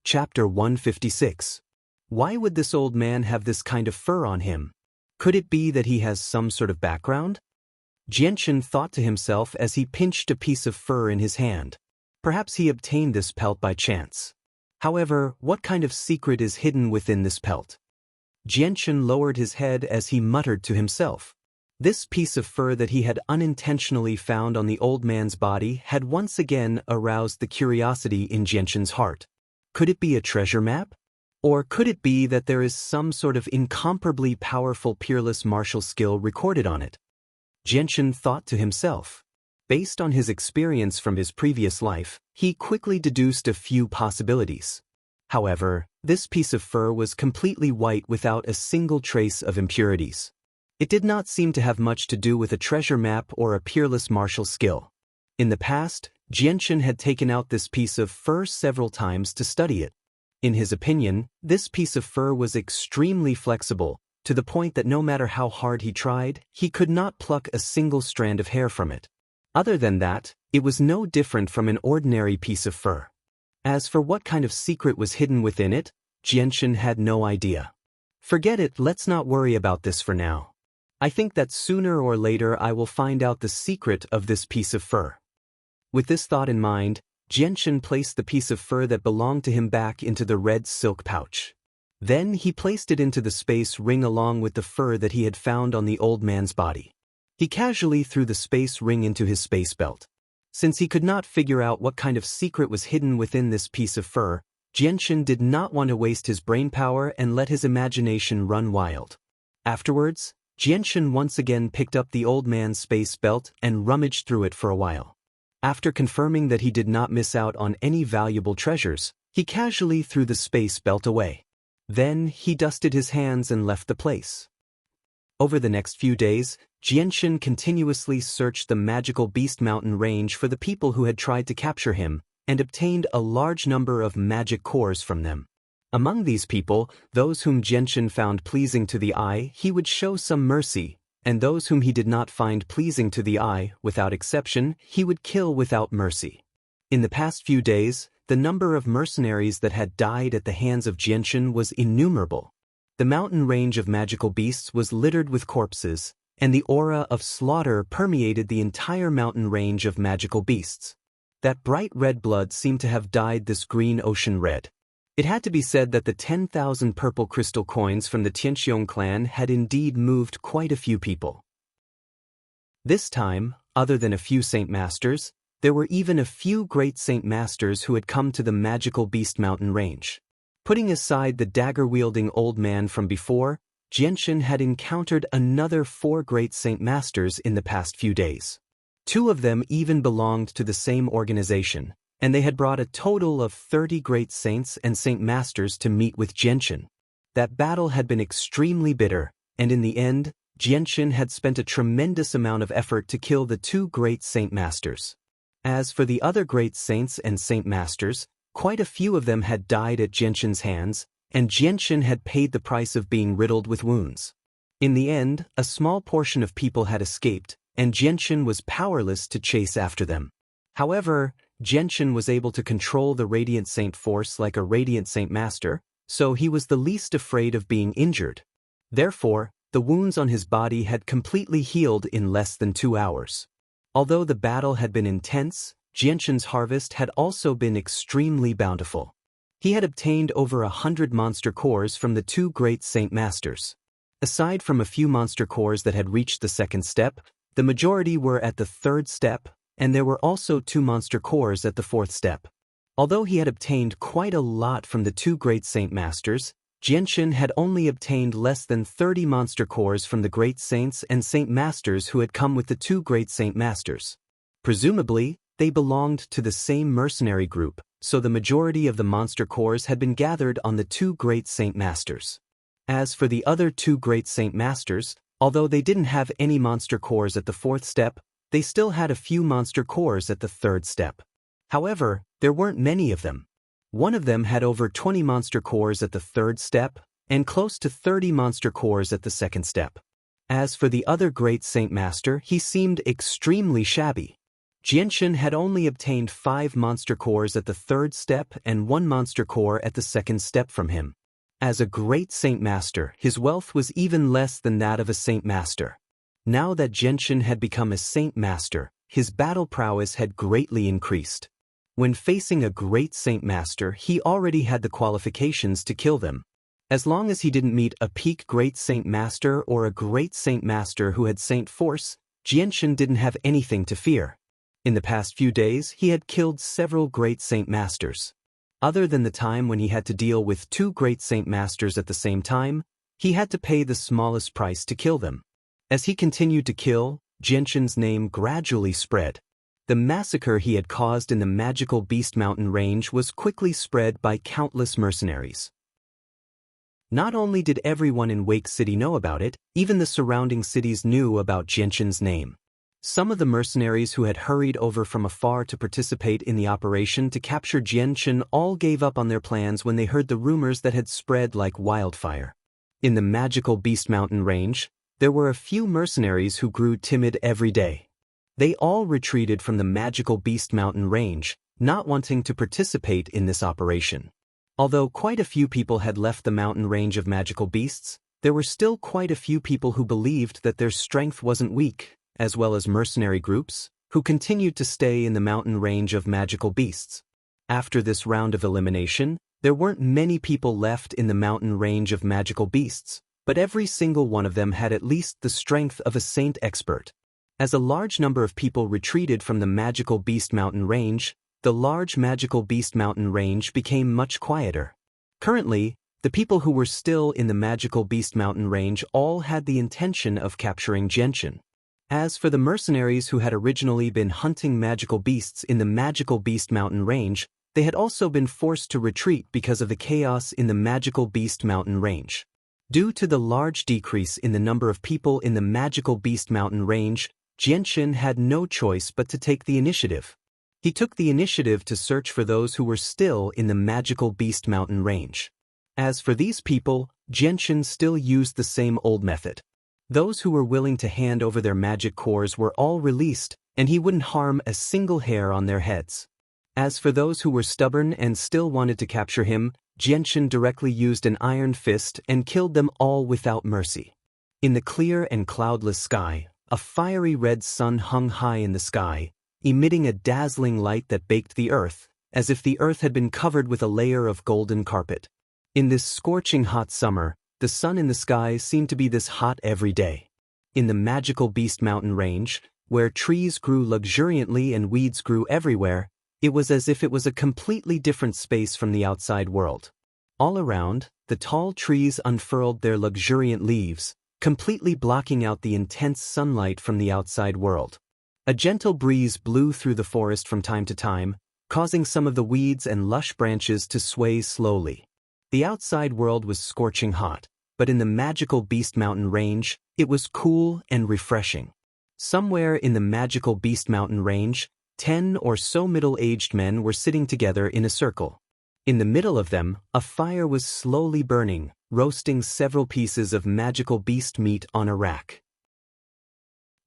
Chapter 156. Why would this old man have this kind of fur on him? Could it be that he has some sort of background? Xianxia thought to himself as he pinched a piece of fur in his hand. Perhaps he obtained this pelt by chance. However, what kind of secret is hidden within this pelt? Xianxia lowered his head as he muttered to himself. This piece of fur that he had unintentionally found on the old man's body had once again aroused the curiosity in Xianxia's heart. Could it be a treasure map? Or could it be that there is some sort of incomparably powerful peerless martial skill recorded on it? Xianxia thought to himself. Based on his experience from his previous life, he quickly deduced a few possibilities. However, this piece of fur was completely white without a single trace of impurities. It did not seem to have much to do with a treasure map or a peerless martial skill. In the past, Xianxia had taken out this piece of fur several times to study it. In his opinion, this piece of fur was extremely flexible, to the point that no matter how hard he tried, he could not pluck a single strand of hair from it. Other than that, it was no different from an ordinary piece of fur. As for what kind of secret was hidden within it, Xianxia had no idea. Forget it, let's not worry about this for now. I think that sooner or later I will find out the secret of this piece of fur. With this thought in mind, Xianxia placed the piece of fur that belonged to him back into the red silk pouch. Then he placed it into the space ring along with the fur that he had found on the old man's body. He casually threw the space ring into his space belt. Since he could not figure out what kind of secret was hidden within this piece of fur, Xianxia did not want to waste his brainpower and let his imagination run wild. Afterwards, Xianxia once again picked up the old man's space belt and rummaged through it for a while. After confirming that he did not miss out on any valuable treasures, he casually threw the space belt away. Then he dusted his hands and left the place. Over the next few days, Xianxia continuously searched the magical beast mountain range for the people who had tried to capture him, and obtained a large number of magic cores from them. Among these people, those whom Xianxia found pleasing to the eye, he would show some mercy, and those whom he did not find pleasing to the eye, without exception, he would kill without mercy. In the past few days, the number of mercenaries that had died at the hands of Xianxia was innumerable. The mountain range of magical beasts was littered with corpses, and the aura of slaughter permeated the entire mountain range of magical beasts. That bright red blood seemed to have dyed this green ocean red. It had to be said that the 10,000 purple crystal coins from the Tianxiong clan had indeed moved quite a few people. This time, other than a few Saint Masters, there were even a few great Saint Masters who had come to the magical beast mountain range. Putting aside the dagger-wielding old man from before, Xianxia had encountered another 4 great Saint Masters in the past few days. 2 of them even belonged to the same organization, and they had brought a total of 30 great saints and Saint Masters to meet with Xianxia. That battle had been extremely bitter, and in the end, Xianxia had spent a tremendous amount of effort to kill the 2 great Saint Masters. As for the other great saints and Saint Masters, quite a few of them had died at Xianxia's hands, and Xianxia had paid the price of being riddled with wounds. In the end, a small portion of people had escaped, and Xianxia was powerless to chase after them. However, Xianxia was able to control the Radiant Saint force like a Radiant Saint Master, so he was the least afraid of being injured. Therefore, the wounds on his body had completely healed in less than 2 hours. Although the battle had been intense, Xianxia's harvest had also been extremely bountiful. He had obtained over 100 monster cores from the 2 great Saint Masters. Aside from a few monster cores that had reached the 2nd step, the majority were at the 3rd step, and there were also 2 monster cores at the 4th step. Although he had obtained quite a lot from the 2 great Saint Masters, Xianxia had only obtained less than 30 monster cores from the great saints and Saint Masters who had come with the 2 great Saint Masters. Presumably, they belonged to the same mercenary group, so the majority of the monster cores had been gathered on the 2 great Saint Masters. As for the other 2 great Saint Masters, although they didn't have any monster cores at the 4th step, they still had a few monster cores at the 3rd step. However, there weren't many of them. One of them had over 20 monster cores at the 3rd step, and close to 30 monster cores at the 2nd step. As for the other great Saint Master, he seemed extremely shabby. Jianshan had only obtained 5 monster cores at the 3rd step and 1 monster core at the 2nd step from him. As a great Saint Master, his wealth was even less than that of a Saint Master. Now that Jianshan had become a Saint Master, his battle prowess had greatly increased. When facing a great Saint Master, he already had the qualifications to kill them. As long as he didn't meet a peak Great Saint Master or a Great Saint Master who had Saint Force, Jianshan didn't have anything to fear. In the past few days, he had killed several Great Saint Masters. Other than the time when he had to deal with 2 Great Saint Masters at the same time, he had to pay the smallest price to kill them. As he continued to kill, Jianshan's name gradually spread. The massacre he had caused in the magical Beast Mountain range was quickly spread by countless mercenaries. Not only did everyone in Wake City know about it, even the surrounding cities knew about Jianshan's name. Some of the mercenaries who had hurried over from afar to participate in the operation to capture Jianshan all gave up on their plans when they heard the rumors that had spread like wildfire. In the magical Beast Mountain range, there were a few mercenaries who grew timid every day. They all retreated from the magical Beast Mountain range, not wanting to participate in this operation. Although quite a few people had left the mountain range of magical beasts, there were still quite a few people who believed that their strength wasn't weak, as well as mercenary groups, who continued to stay in the mountain range of magical beasts. After this round of elimination, there weren't many people left in the mountain range of magical beasts, but every single one of them had at least the strength of a saint expert. As a large number of people retreated from the magical Beast Mountain range, the large magical Beast Mountain range became much quieter. Currently, the people who were still in the magical Beast Mountain range all had the intention of capturing Jianshan. As for the mercenaries who had originally been hunting magical beasts in the magical Beast Mountain range, they had also been forced to retreat because of the chaos in the magical Beast Mountain range. Due to the large decrease in the number of people in the magical Beast Mountain range, Jianshan had no choice but to take the initiative. He took the initiative to search for those who were still in the magical Beast Mountain range. As for these people, Jianshan still used the same old method. Those who were willing to hand over their magic cores were all released, and he wouldn't harm a single hair on their heads. As for those who were stubborn and still wanted to capture him, Jianshan directly used an iron fist and killed them all without mercy. In the clear and cloudless sky, a fiery red sun hung high in the sky, emitting a dazzling light that baked the earth, as if the earth had been covered with a layer of golden carpet. In this scorching hot summer, the sun in the sky seemed to be this hot every day. In the magical Beast Mountain range, where trees grew luxuriantly and weeds grew everywhere, it was as if it was a completely different space from the outside world. All around, the tall trees unfurled their luxuriant leaves, completely blocking out the intense sunlight from the outside world. A gentle breeze blew through the forest from time to time, causing some of the weeds and lush branches to sway slowly. The outside world was scorching hot, but in the magical Beast Mountain range, it was cool and refreshing. Somewhere in the magical Beast Mountain range, 10 or so middle-aged men were sitting together in a circle. In the middle of them, a fire was slowly burning, roasting several pieces of magical beast meat on a rack.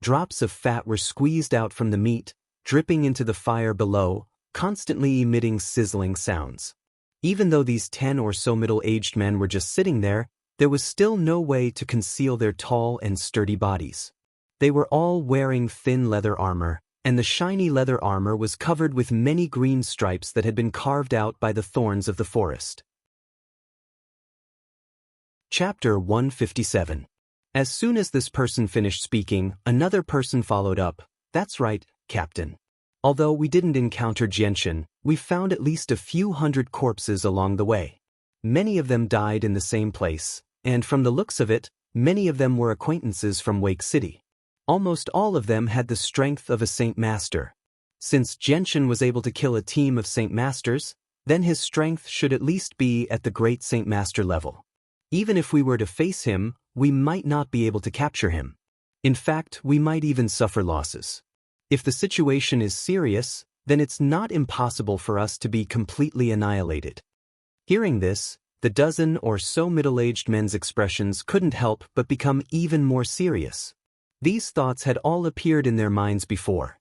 Drops of fat were squeezed out from the meat, dripping into the fire below, constantly emitting sizzling sounds. Even though these 10 or so middle-aged men were just sitting there was still no way to conceal their tall and sturdy bodies. They were all wearing thin leather armor, and the shiny leather armor was covered with many green stripes that had been carved out by the thorns of the forest. Chapter 157. As soon as this person finished speaking, another person followed up. "That's right, Captain. Although we didn't encounter Jianshan, we found at least a few hundred corpses along the way. Many of them died in the same place, and from the looks of it, many of them were acquaintances from Wake City. Almost all of them had the strength of a Saint Master. Since Jianshan was able to kill a team of Saint Masters, then his strength should at least be at the Great Saint Master level. Even if we were to face him, we might not be able to capture him. In fact, we might even suffer losses. If the situation is serious, then it's not impossible for us to be completely annihilated." Hearing this, the dozen or so middle-aged men's expressions couldn't help but become even more serious. These thoughts had all appeared in their minds before.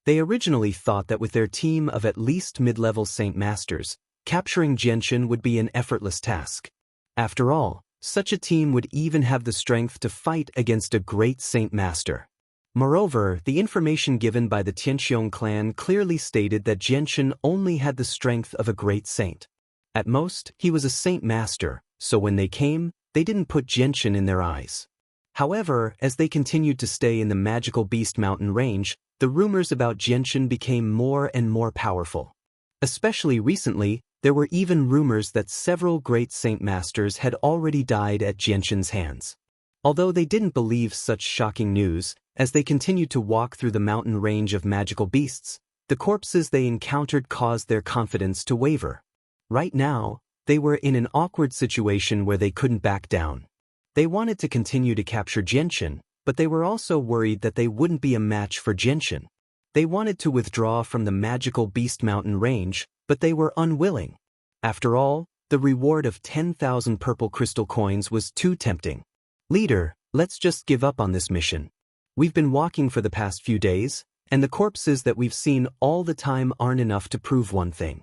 They originally thought that with their team of at least mid-level Saint Masters, capturing Jianshan would be an effortless task. After all, such a team would even have the strength to fight against a great Saint Master. Moreover, the information given by the Tianxiong clan clearly stated that Jianshan only had the strength of a great saint. At most, he was a Saint Master, so when they came, they didn't put Jianshan in their eyes. However, as they continued to stay in the magical Beast Mountain range, the rumors about Jianshan became more and more powerful. Especially recently, there were even rumors that several great Saint Masters had already died at Jianshan's hands. Although they didn't believe such shocking news, as they continued to walk through the mountain range of magical beasts, the corpses they encountered caused their confidence to waver. Right now, they were in an awkward situation where they couldn't back down. They wanted to continue to capture Jianshan, but they were also worried that they wouldn't be a match for Jianshan. They wanted to withdraw from the magical Beast Mountain range, but they were unwilling. After all, the reward of 10,000 purple crystal coins was too tempting. Leader, let's just give up on this mission. We've been walking for the past few days, and the corpses that we've seen all the time aren't enough to prove one thing.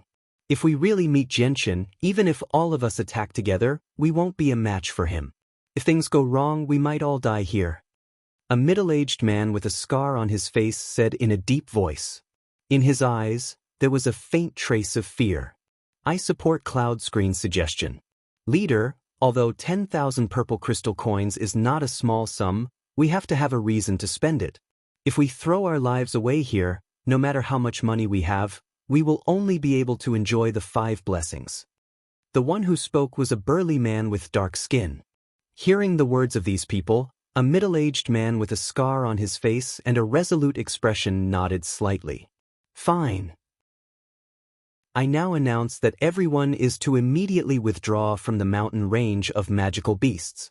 If we really meet Jianshan, even if all of us attack together, we won't be a match for him. If things go wrong, we might all die here. A middle-aged man with a scar on his face said in a deep voice. In his eyes, there was a faint trace of fear. I support Cloud Screen's suggestion. Leader, although 10,000 purple crystal coins is not a small sum, we have to have a reason to spend it. If we throw our lives away here, no matter how much money we have, we will only be able to enjoy the 5 blessings. The one who spoke was a burly man with dark skin. Hearing the words of these people, a middle-aged man with a scar on his face and a resolute expression nodded slightly. Fine. I now announce that everyone is to immediately withdraw from the mountain range of magical beasts.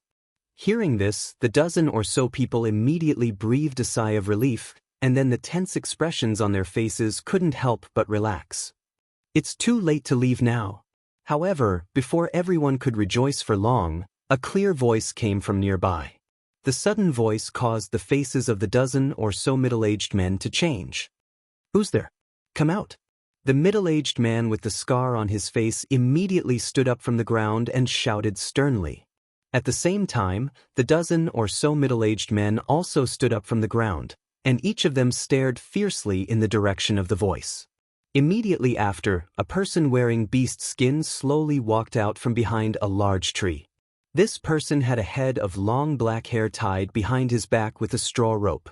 Hearing this, the dozen or so people immediately breathed a sigh of relief, and then the tense expressions on their faces couldn't help but relax. It's too late to leave now. However, before everyone could rejoice for long, a clear voice came from nearby. The sudden voice caused the faces of the dozen or so middle-aged men to change. Who's there? Come out. The middle-aged man with the scar on his face immediately stood up from the ground and shouted sternly. At the same time, the dozen or so middle-aged men also stood up from the ground, and each of them stared fiercely in the direction of the voice. Immediately after, a person wearing beast skin slowly walked out from behind a large tree. This person had a head of long black hair tied behind his back with a straw rope.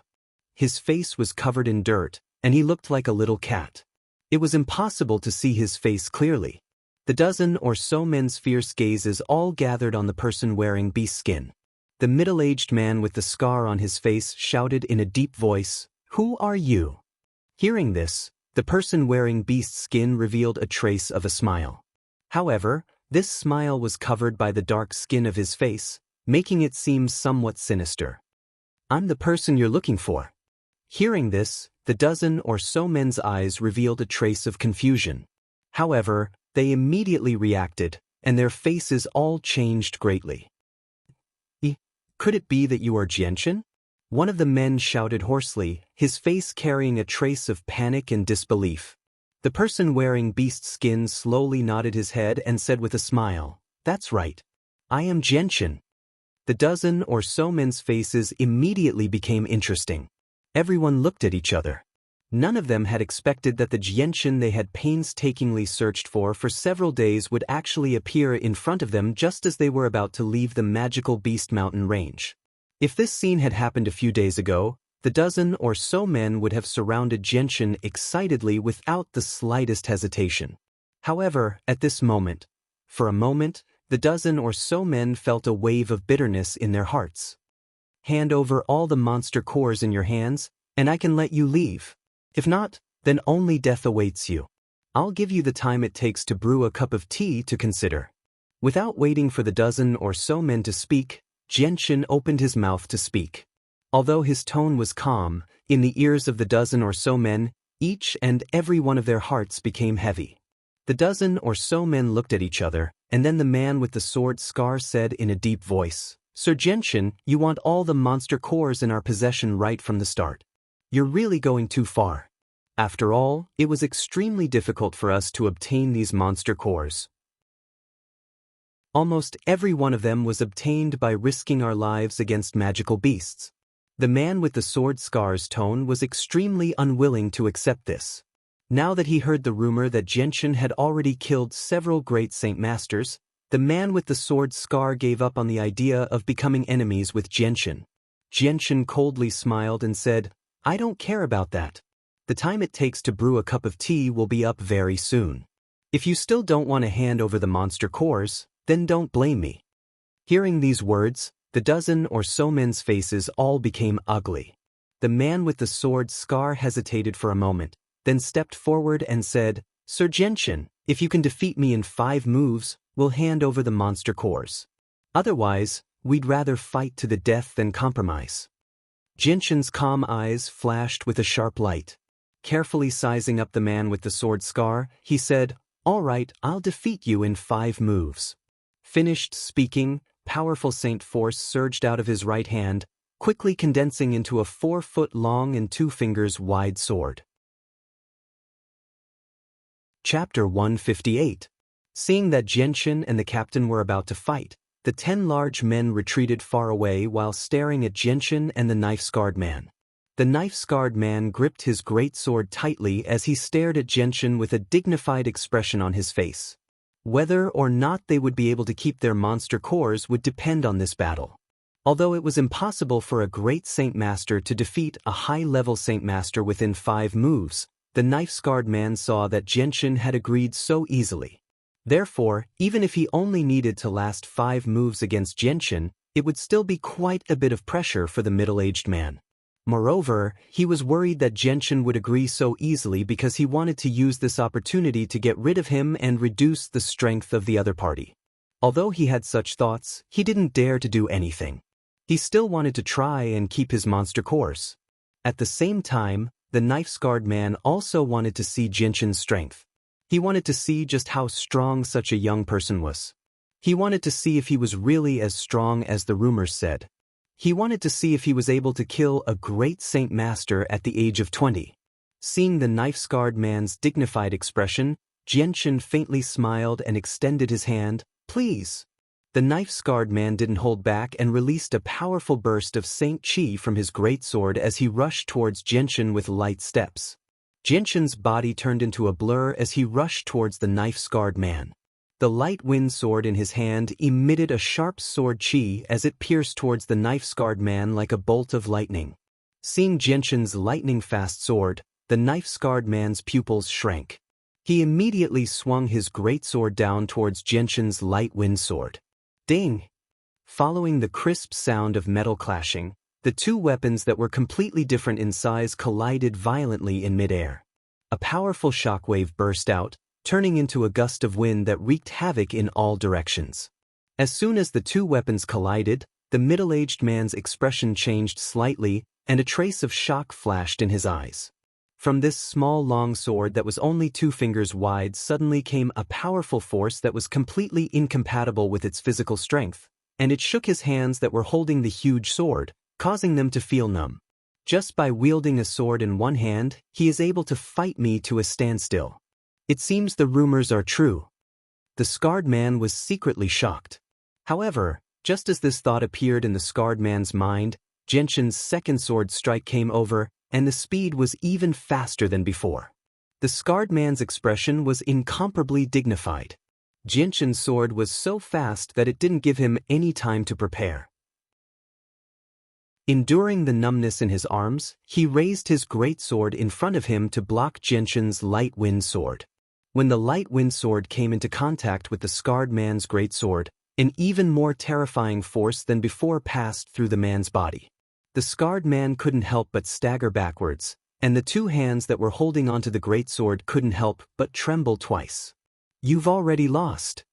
His face was covered in dirt, and he looked like a little cat. It was impossible to see his face clearly. The dozen or so men's fierce gazes all gathered on the person wearing beast skin. The middle-aged man with the scar on his face shouted in a deep voice, "Who are you?" Hearing this, the person wearing beast skin revealed a trace of a smile. However, this smile was covered by the dark skin of his face, making it seem somewhat sinister. I'm the person you're looking for. Hearing this, the dozen or so men's eyes revealed a trace of confusion. However, they immediately reacted, and their faces all changed greatly. Could it be that you are Jianshan? One of the men shouted hoarsely, his face carrying a trace of panic and disbelief. The person wearing beast skin slowly nodded his head and said with a smile, "That's right. I am Jianshan." The dozen or so men's faces immediately became interesting. Everyone looked at each other. None of them had expected that the Jianshan they had painstakingly searched for several days would actually appear in front of them just as they were about to leave the magical Beast Mountain range. If this scene had happened a few days ago, the dozen or so men would have surrounded Jianshan excitedly without the slightest hesitation. However, at this moment, for a moment, the dozen or so men felt a wave of bitterness in their hearts. Hand over all the monster cores in your hands, and I can let you leave. If not, then only death awaits you. I'll give you the time it takes to brew a cup of tea to consider. Without waiting for the dozen or so men to speak, Jianshan opened his mouth to speak. Although his tone was calm, in the ears of the dozen or so men, each and every one of their hearts became heavy. The dozen or so men looked at each other, and then the man with the sword scar said in a deep voice, "Sir Jianshan, you want all the monster cores in our possession right from the start. You're really going too far. After all, it was extremely difficult for us to obtain these monster cores. Almost every one of them was obtained by risking our lives against magical beasts. The man with the sword scar's tone was extremely unwilling to accept this. Now that he heard the rumor that Jianchen had already killed several great Saint Masters, the man with the sword scar gave up on the idea of becoming enemies with Jianchen. Jianchen coldly smiled and said, "I don't care about that. The time it takes to brew a cup of tea will be up very soon. If you still don't want to hand over the monster cores, then don't blame me." Hearing these words, the dozen or so men's faces all became ugly. The man with the sword scar hesitated for a moment, then stepped forward and said, "Sir Jianchen, if you can defeat me in 5 moves, we'll hand over the monster cores. Otherwise, we'd rather fight to the death than compromise." Jianchen's calm eyes flashed with a sharp light. Carefully sizing up the man with the sword scar, he said, "All right, I'll defeat you in 5 moves." Finished speaking, powerful saint force surged out of his right hand, quickly condensing into a 4-foot-long and 2 fingers wide sword. Chapter 158. Seeing that Jianchen and the captain were about to fight, the 10 large men retreated far away while staring at Jianchen and the knife-scarred man. The knife-scarred man gripped his great sword tightly as he stared at Jianchen with a dignified expression on his face. Whether or not they would be able to keep their monster cores would depend on this battle. Although it was impossible for a great Saint Master to defeat a high-level Saint Master within 5 moves, the knife-scarred man saw that Jianchen had agreed so easily. Therefore, even if he only needed to last 5 moves against Jianchen, it would still be quite a bit of pressure for the middle-aged man. Moreover, he was worried that Jianchen would agree so easily because he wanted to use this opportunity to get rid of him and reduce the strength of the other party. Although he had such thoughts, he didn't dare to do anything. He still wanted to try and keep his monster cores. At the same time, the knife-scarred man also wanted to see Jianchen's strength. He wanted to see just how strong such a young person was. He wanted to see if he was really as strong as the rumors said. He wanted to see if he was able to kill a great Saint Master at the age of 20. Seeing the knife-scarred man's dignified expression, Jianchen faintly smiled and extended his hand. "Please." The knife-scarred man didn't hold back and released a powerful burst of Saint Qi from his greatsword as he rushed towards Jianchen with light steps. Jianchen's body turned into a blur as he rushed towards the knife-scarred man. The light wind sword in his hand emitted a sharp sword qi as it pierced towards the knife-scarred man like a bolt of lightning. Seeing Jianchen's lightning-fast sword, the knife-scarred man's pupils shrank. He immediately swung his greatsword down towards Jianchen's light wind sword. Ding! Following the crisp sound of metal clashing, the 2 weapons that were completely different in size collided violently in midair. A powerful shockwave burst out, turning into a gust of wind that wreaked havoc in all directions. As soon as the 2 weapons collided, the middle-aged man's expression changed slightly, and a trace of shock flashed in his eyes. From this small long sword that was only 2 fingers wide suddenly came a powerful force that was completely incompatible with its physical strength, and it shook his hands that were holding the huge sword, causing them to feel numb. Just by wielding a sword in one hand, he is able to fight me to a standstill. It seems the rumors are true. The scarred man was secretly shocked. However, just as this thought appeared in the scarred man's mind, Jianchen's second sword strike came over, and the speed was even faster than before. The scarred man's expression was incomparably dignified. Jianchen's sword was so fast that it didn't give him any time to prepare. Enduring the numbness in his arms, he raised his great sword in front of him to block Jianchen's light wind sword. When the light wind sword came into contact with the scarred man's great sword, an even more terrifying force than before passed through the man's body. The scarred man couldn't help but stagger backwards, and the 2 hands that were holding onto the great sword couldn't help but tremble twice. "You've already lost."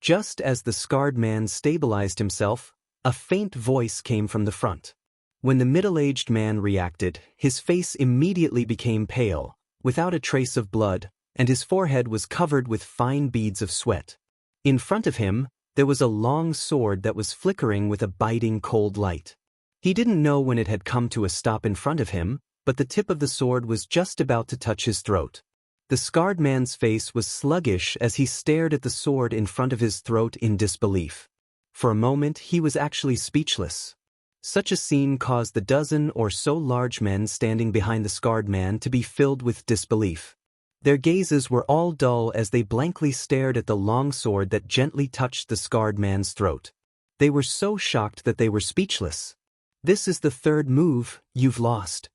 Just as the scarred man stabilized himself, a faint voice came from the front. When the middle-aged man reacted, his face immediately became pale, without a trace of blood, and his forehead was covered with fine beads of sweat. In front of him, there was a long sword that was flickering with a biting cold light. He didn't know when it had come to a stop in front of him, but the tip of the sword was just about to touch his throat. The scarred man's face was sluggish as he stared at the sword in front of his throat in disbelief. For a moment he was actually speechless. Such a scene caused the dozen or so large men standing behind the scarred man to be filled with disbelief. Their gazes were all dull as they blankly stared at the long sword that gently touched the scarred man's throat. They were so shocked that they were speechless. "This is the third move, you've lost."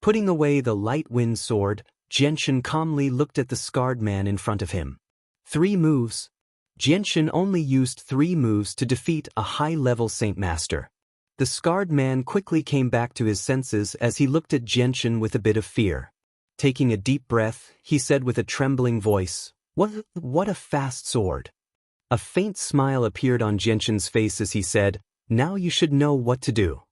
Putting away the light wind sword, Xianxia calmly looked at the scarred man in front of him. 3 moves. Xianxia only used 3 moves to defeat a high-level Saint Master. The scarred man quickly came back to his senses as he looked at Xianxia with a bit of fear. Taking a deep breath, he said with a trembling voice, What a fast sword." A faint smile appeared on Xianxia's face as he said, "Now you should know what to do."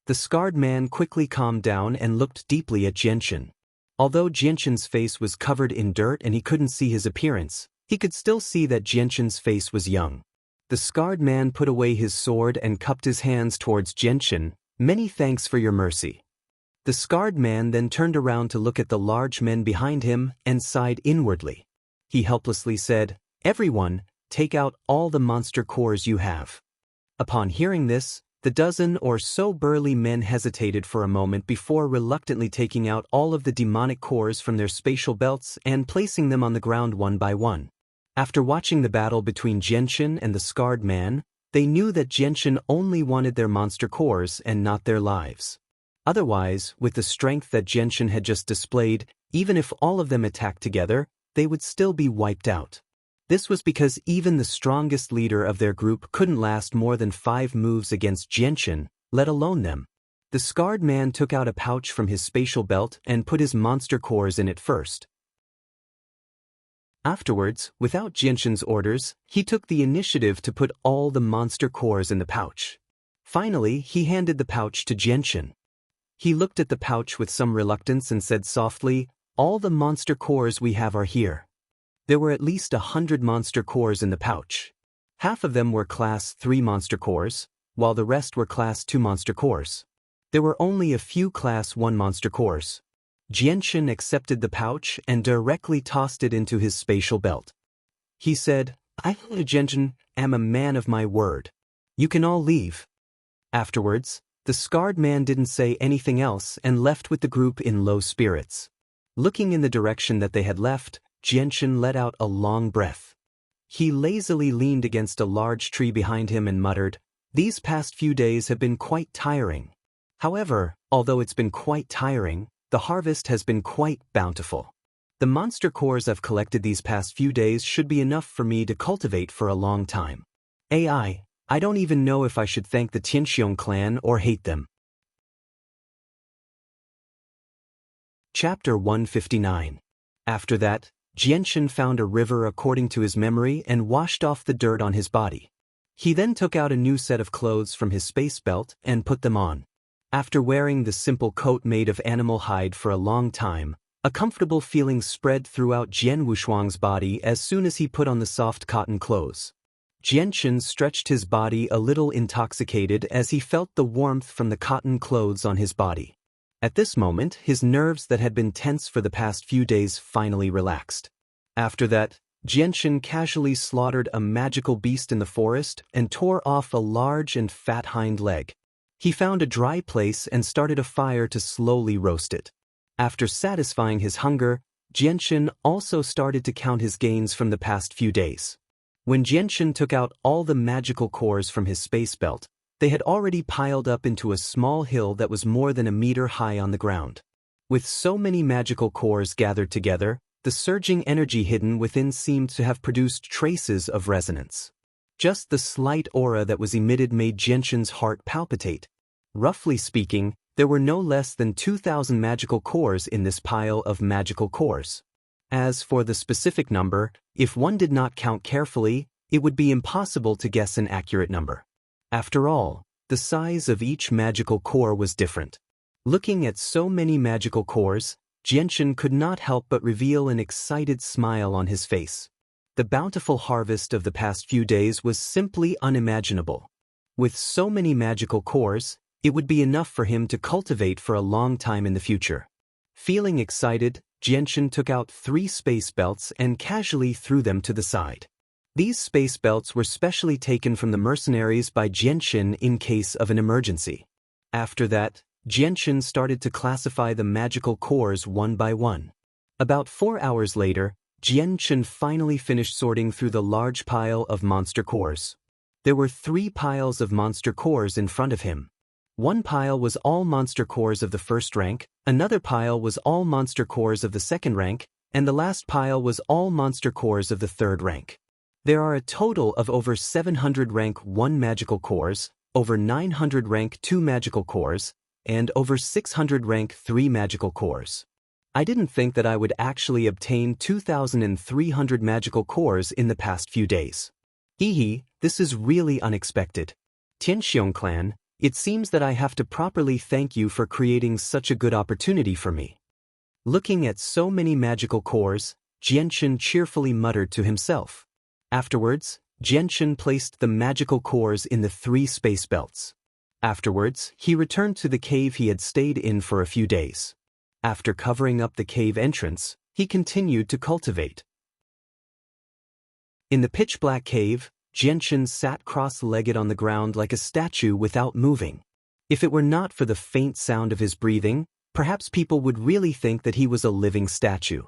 The scarred man quickly calmed down and looked deeply at Xianxia. Although Xianxia's face was covered in dirt and he couldn't see his appearance, he could still see that Xianxia's face was young. The scarred man put away his sword and cupped his hands towards Xianxia. "Many thanks for your mercy." The scarred man then turned around to look at the large men behind him and sighed inwardly. He helplessly said, "Everyone, take out all the monster cores you have." Upon hearing this, the dozen or so burly men hesitated for a moment before reluctantly taking out all of the demonic cores from their spatial belts and placing them on the ground one by one. After watching the battle between Xianxia and the scarred man, they knew that Xianxia only wanted their monster cores and not their lives. Otherwise, with the strength that Xianxia had just displayed, even if all of them attacked together, they would still be wiped out. This was because even the strongest leader of their group couldn't last more than 5 moves against Xianxia, let alone them. The scarred man took out a pouch from his spatial belt and put his monster cores in it first. Afterwards, without Xianxia's orders, he took the initiative to put all the monster cores in the pouch. Finally, he handed the pouch to Xianxia. He looked at the pouch with some reluctance and said softly, "All the monster cores we have are here." There were at least 100 monster cores in the pouch. Half of them were Class 3 monster cores, while the rest were Class 2 monster cores. There were only a few Class 1 monster cores. Xianxia accepted the pouch and directly tossed it into his spatial belt. He said, "I, Xianxia, am a man of my word. You can all leave." Afterwards, the scarred man didn't say anything else and left with the group in low spirits. Looking in the direction that they had left, Xianxia let out a long breath. He lazily leaned against a large tree behind him and muttered, "These past few days have been quite tiring. However, although it's been quite tiring, the harvest has been quite bountiful. The monster cores I've collected these past few days should be enough for me to cultivate for a long time. I don't even know if I should thank the Tianxiong clan or hate them." Chapter 159. After that, Xianxia found a river according to his memory and washed off the dirt on his body. He then took out a new set of clothes from his space belt and put them on. After wearing the simple coat made of animal hide for a long time, a comfortable feeling spread throughout Jian Wushuang's body as soon as he put on the soft cotton clothes. Xianxia stretched his body a little intoxicated as he felt the warmth from the cotton clothes on his body. At this moment, his nerves that had been tense for the past few days finally relaxed. After that, Xianxia casually slaughtered a magical beast in the forest and tore off a large and fat hind leg. He found a dry place and started a fire to slowly roast it. After satisfying his hunger, Xianxia also started to count his gains from the past few days. When Xianxia took out all the magical cores from his space belt, they had already piled up into a small hill that was more than a meter high on the ground. With so many magical cores gathered together, the surging energy hidden within seemed to have produced traces of resonance. Just the slight aura that was emitted made Xianxia's heart palpitate. Roughly speaking, there were no less than 2,000 magical cores in this pile of magical cores. As for the specific number, if one did not count carefully, it would be impossible to guess an accurate number. After all, the size of each magical core was different. Looking at so many magical cores, Xianxia could not help but reveal an excited smile on his face. The bountiful harvest of the past few days was simply unimaginable. With so many magical cores, It would be enough for him to cultivate for a long time in the future. Feeling excited, Xianxia took out 3 space belts and casually threw them to the side. These space belts were specially taken from the mercenaries by Xianxia in case of an emergency. After that, Xianxia started to classify the magical cores one by one. About 4 hours later, Xianxia finally finished sorting through the large pile of monster cores. There were 3 piles of monster cores in front of him. One pile was all monster cores of the first rank, another pile was all monster cores of the second rank, and the last pile was all monster cores of the third rank. There are a total of over 700 rank 1 magical cores, over 900 rank 2 magical cores, and over 600 rank 3 magical cores. I didn't think that I would actually obtain 2,300 magical cores in the past few days. Hehe, this is really unexpected. Tianxiong clan, it seems that I have to properly thank you for creating such a good opportunity for me. Looking at so many magical cores, Xianxia cheerfully muttered to himself. Afterwards, Xianxia placed the magical cores in the 3 space belts. Afterwards, he returned to the cave he had stayed in for a few days. After covering up the cave entrance, he continued to cultivate. In the pitch-black cave, Xianxia sat cross-legged on the ground like a statue without moving. If it were not for the faint sound of his breathing, perhaps people would really think that he was a living statue.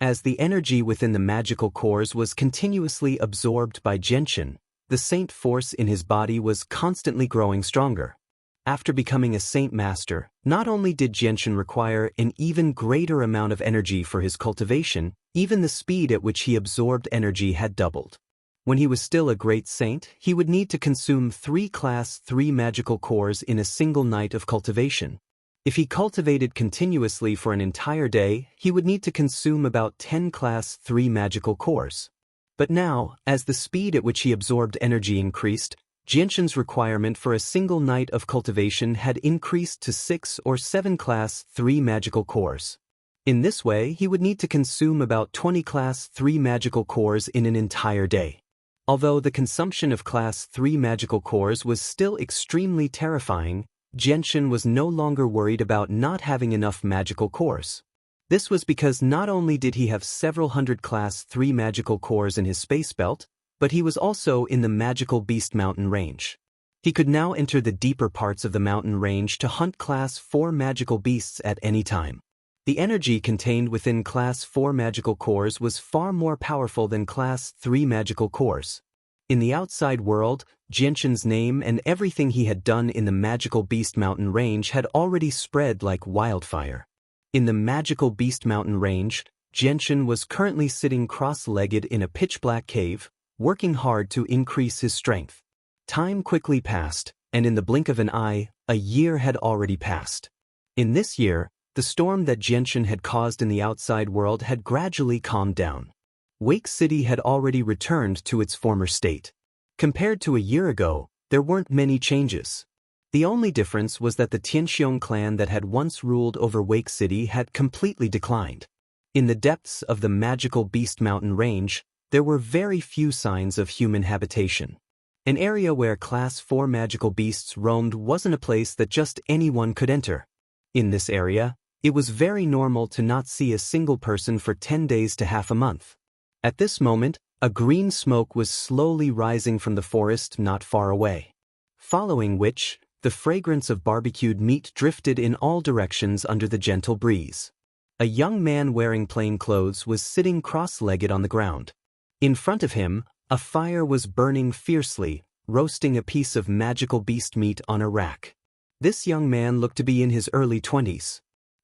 As the energy within the magical cores was continuously absorbed by Xianxia, the saint force in his body was constantly growing stronger. After becoming a saint master, not only did Xianxia require an even greater amount of energy for his cultivation, even the speed at which he absorbed energy had doubled. When he was still a great saint, he would need to consume 3 Class 3 magical cores in a single night of cultivation. If he cultivated continuously for an entire day, he would need to consume about 10 Class 3 magical cores. But now, as the speed at which he absorbed energy increased, Xianxia's requirement for a single night of cultivation had increased to 6 or 7 Class 3 magical cores. In this way, he would need to consume about 20 Class 3 magical cores in an entire day. Although the consumption of Class 3 magical cores was still extremely terrifying, Xianxia was no longer worried about not having enough magical cores. This was because not only did he have several hundred Class 3 magical cores in his space belt, but he was also in the magical beast mountain range. He could now enter the deeper parts of the mountain range to hunt Class 4 magical beasts at any time. The energy contained within Class 4 magical cores was far more powerful than Class 3 magical cores. In the outside world, Xianxia's name and everything he had done in the magical beast mountain range had already spread like wildfire. In the magical beast mountain range, Xianxia was currently sitting cross-legged in a pitch-black cave, working hard to increase his strength. Time quickly passed, and in the blink of an eye, a year had already passed. In this year, the storm that Xianxia had caused in the outside world had gradually calmed down. Wake City had already returned to its former state. Compared to a year ago, there weren't many changes. The only difference was that the Tianxiong clan that had once ruled over Wake City had completely declined. In the depths of the magical Beast Mountain range, there were very few signs of human habitation. An area where Class 4 magical beasts roamed wasn't a place that just anyone could enter. In this area, it was very normal to not see a single person for 10 days to half a month. At this moment, a green smoke was slowly rising from the forest not far away. Following which, the fragrance of barbecued meat drifted in all directions under the gentle breeze. A young man wearing plain clothes was sitting cross-legged on the ground. In front of him, a fire was burning fiercely, roasting a piece of magical beast meat on a rack. This young man looked to be in his early 20s.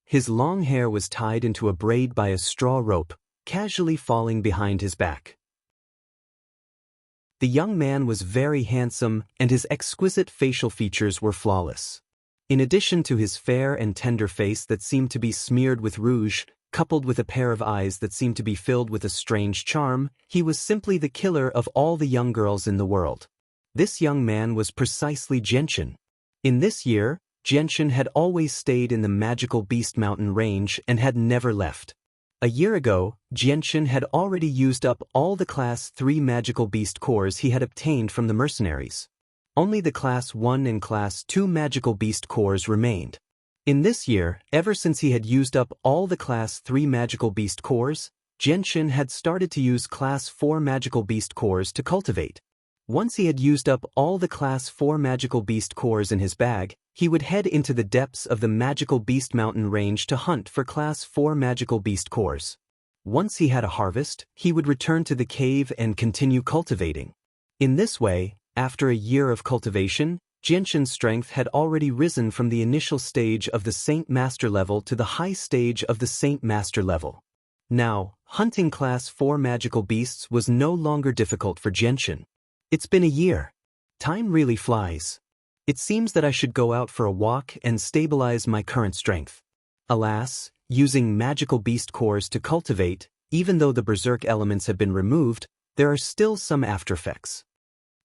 His long hair was tied into a braid by a straw rope, casually falling behind his back. The young man was very handsome, and his exquisite facial features were flawless. In addition to his fair and tender face that seemed to be smeared with rouge, coupled with a pair of eyes that seemed to be filled with a strange charm, he was simply the killer of all the young girls in the world. This young man was precisely Xianxia. In this year, Xianxia had always stayed in the magical Beast Mountain range and had never left. A year ago, Xianxia had already used up all the Class 3 magical beast cores he had obtained from the mercenaries. Only the Class 1 and Class 2 magical beast cores remained. In this year, ever since he had used up all the Class 3 magical beast cores, Xianxia had started to use Class 4 magical beast cores to cultivate. Once he had used up all the Class 4 magical beast cores in his bag, he would head into the depths of the magical beast mountain range to hunt for Class 4 magical beast cores. Once he had a harvest, he would return to the cave and continue cultivating. In this way, after a year of cultivation, Xianxia's strength had already risen from the initial stage of the Saint Master level to the high stage of the Saint Master level. Now, hunting Class 4 magical beasts was no longer difficult for Xianxia. It's been a year. Time really flies. It seems that I should go out for a walk and stabilize my current strength. Alas, using magical beast cores to cultivate, even though the berserk elements have been removed, there are still some aftereffects.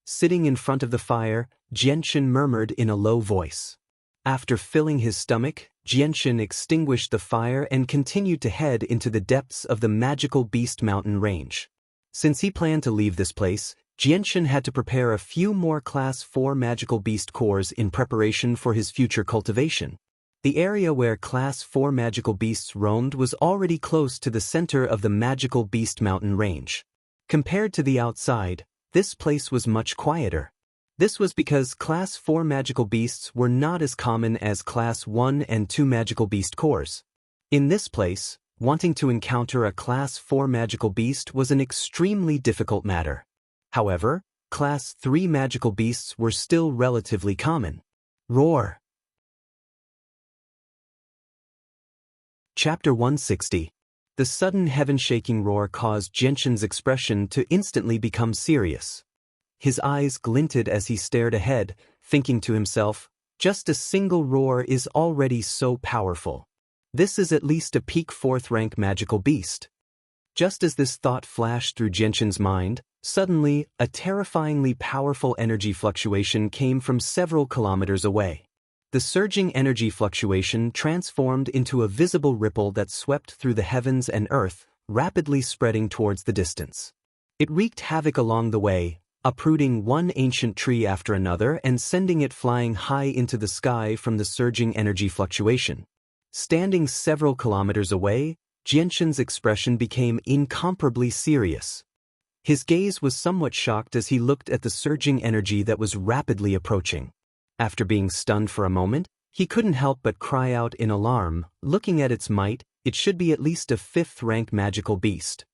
Sitting in front of the fire, Xianxia murmured in a low voice. After filling his stomach, Xianxia extinguished the fire and continued to head into the depths of the magical beast mountain range. Since he planned to leave this place, Xianxia had to prepare a few more Class 4 magical beast cores in preparation for his future cultivation. The area where Class 4 magical beasts roamed was already close to the center of the magical beast mountain range. Compared to the outside, this place was much quieter. This was because Class 4 magical beasts were not as common as Class 1 and 2 magical beast cores. In this place, wanting to encounter a Class 4 magical beast was an extremely difficult matter. However, Class 3 magical beasts were still relatively common. Roar! Chapter 160. The sudden heaven-shaking roar caused Xianxia's expression to instantly become serious. His eyes glinted as he stared ahead, thinking to himself, just a single roar is already so powerful. This is at least a peak 4th rank magical beast. Just as this thought flashed through Xianxia's mind, suddenly, a terrifyingly powerful energy fluctuation came from several kilometers away. The surging energy fluctuation transformed into a visible ripple that swept through the heavens and earth, rapidly spreading towards the distance. It wreaked havoc along the way, uprooting one ancient tree after another and sending it flying high into the sky from the surging energy fluctuation. Standing several kilometers away, Xianxia's expression became incomparably serious. His gaze was somewhat shocked as he looked at the surging energy that was rapidly approaching. After being stunned for a moment, he couldn't help but cry out in alarm. Looking at its might, it should be at least a 5th rank magical beast.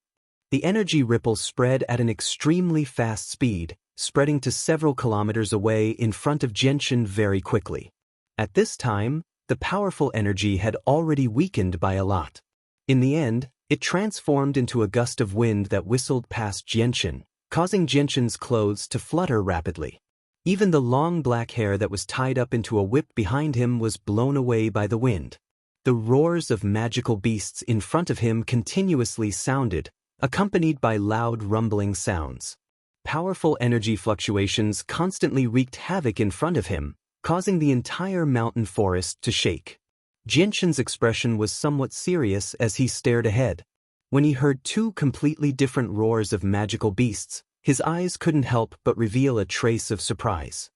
The energy ripple spread at an extremely fast speed, spreading to several kilometers away in front of Xianxia very quickly. At this time, the powerful energy had already weakened by a lot. In the end, it transformed into a gust of wind that whistled past Xianxia, causing Xianxia's clothes to flutter rapidly. Even the long black hair that was tied up into a whip behind him was blown away by the wind. The roars of magical beasts in front of him continuously sounded, accompanied by loud rumbling sounds. Powerful energy fluctuations constantly wreaked havoc in front of him, causing the entire mountain forest to shake. Xianxia's expression was somewhat serious as he stared ahead. When he heard 2 completely different roars of magical beasts, his eyes couldn't help but reveal a trace of surprise.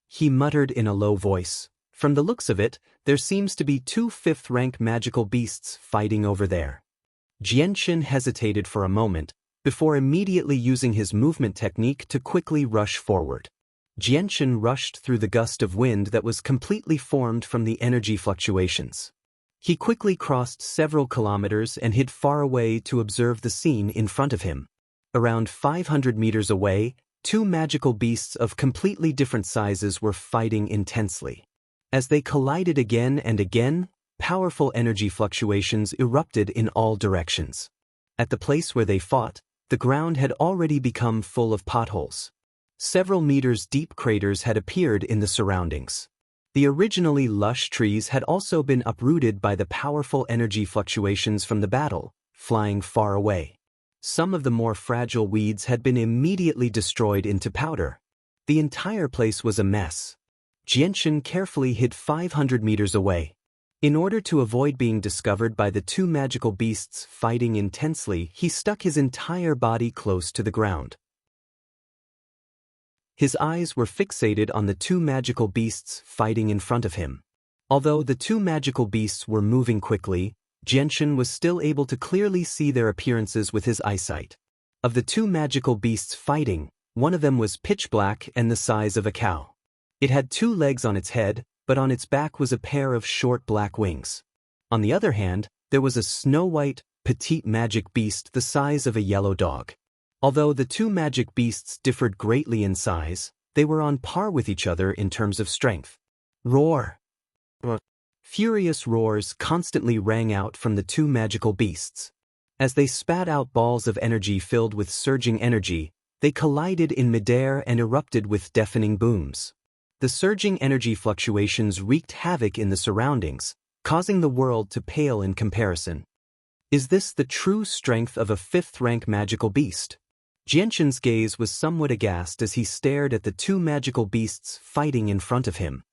He muttered in a low voice, "From the looks of it, there seems to be 2 5th rank magical beasts fighting over there." Xianxia hesitated for a moment, before immediately using his movement technique to quickly rush forward. Xianxia rushed through the gust of wind that was completely formed from the energy fluctuations. He quickly crossed several kilometers and hid far away to observe the scene in front of him. Around 500 meters away, 2 magical beasts of completely different sizes were fighting intensely. As they collided again and again, powerful energy fluctuations erupted in all directions. At the place where they fought, the ground had already become full of potholes. Several meters deep craters had appeared in the surroundings. The originally lush trees had also been uprooted by the powerful energy fluctuations from the battle, flying far away. Some of the more fragile weeds had been immediately destroyed into powder. The entire place was a mess. Xianxia carefully hid 500 meters away. In order to avoid being discovered by the 2 magical beasts fighting intensely, he stuck his entire body close to the ground. His eyes were fixated on the two magical beasts fighting in front of him. Although the two magical beasts were moving quickly, Xianxia was still able to clearly see their appearances with his eyesight. Of the two magical beasts fighting, one of them was pitch black and the size of a cow. It had 2 legs on its head, but on its back was a pair of short black wings. On the other hand, there was a snow-white, petite magic beast the size of a yellow dog. Although the two magic beasts differed greatly in size, they were on par with each other in terms of strength. Roar! Furious roars constantly rang out from the two magical beasts. As they spat out balls of energy filled with surging energy, they collided in midair and erupted with deafening booms. The surging energy fluctuations wreaked havoc in the surroundings, causing the world to pale in comparison. Is this the true strength of a 5th-rank magical beast? Xianxia's gaze was somewhat aghast as he stared at the two magical beasts fighting in front of him.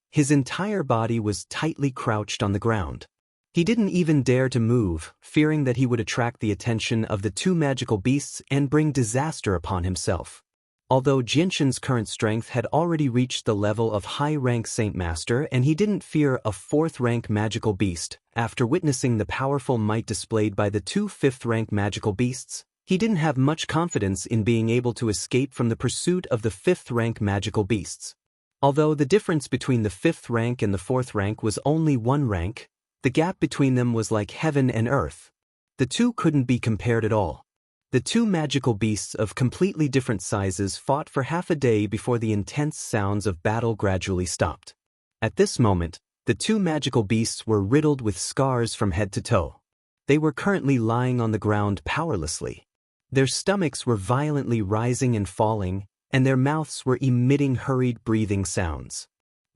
His entire body was tightly crouched on the ground. He didn't even dare to move, fearing that he would attract the attention of the two magical beasts and bring disaster upon himself. Although Xianxia's current strength had already reached the level of high-rank Saint Master and he didn't fear a 4th-rank magical beast, after witnessing the powerful might displayed by the two 5th-rank magical beasts, he didn't have much confidence in being able to escape from the pursuit of the 5th-rank magical beasts. Although the difference between the 5th rank and the 4th rank was only 1 rank, the gap between them was like heaven and earth. The two couldn't be compared at all. The two magical beasts of completely different sizes fought for half a day before the intense sounds of battle gradually stopped. At this moment, the two magical beasts were riddled with scars from head to toe. They were currently lying on the ground powerlessly. Their stomachs were violently rising and falling, and their mouths were emitting hurried breathing sounds.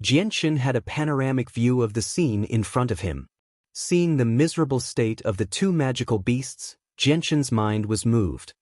Xianxia had a panoramic view of the scene in front of him. Seeing the miserable state of the two magical beasts, Xianxia's mind was moved.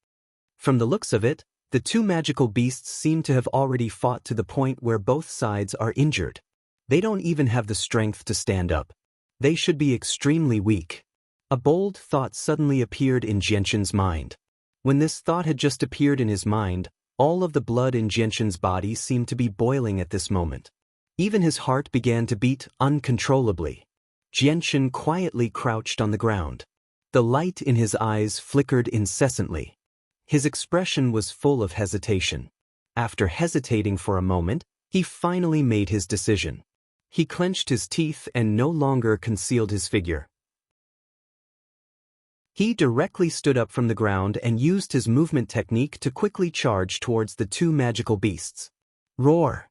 From the looks of it, the two magical beasts seem to have already fought to the point where both sides are injured. They don't even have the strength to stand up. They should be extremely weak. A bold thought suddenly appeared in Xianxia's mind. When this thought had just appeared in his mind, all of the blood in Xianxia's body seemed to be boiling at this moment. Even his heart began to beat uncontrollably. Xianxia quietly crouched on the ground. The light in his eyes flickered incessantly. His expression was full of hesitation. After hesitating for a moment, he finally made his decision. He clenched his teeth and no longer concealed his figure. He directly stood up from the ground and used his movement technique to quickly charge towards the two magical beasts. Roar!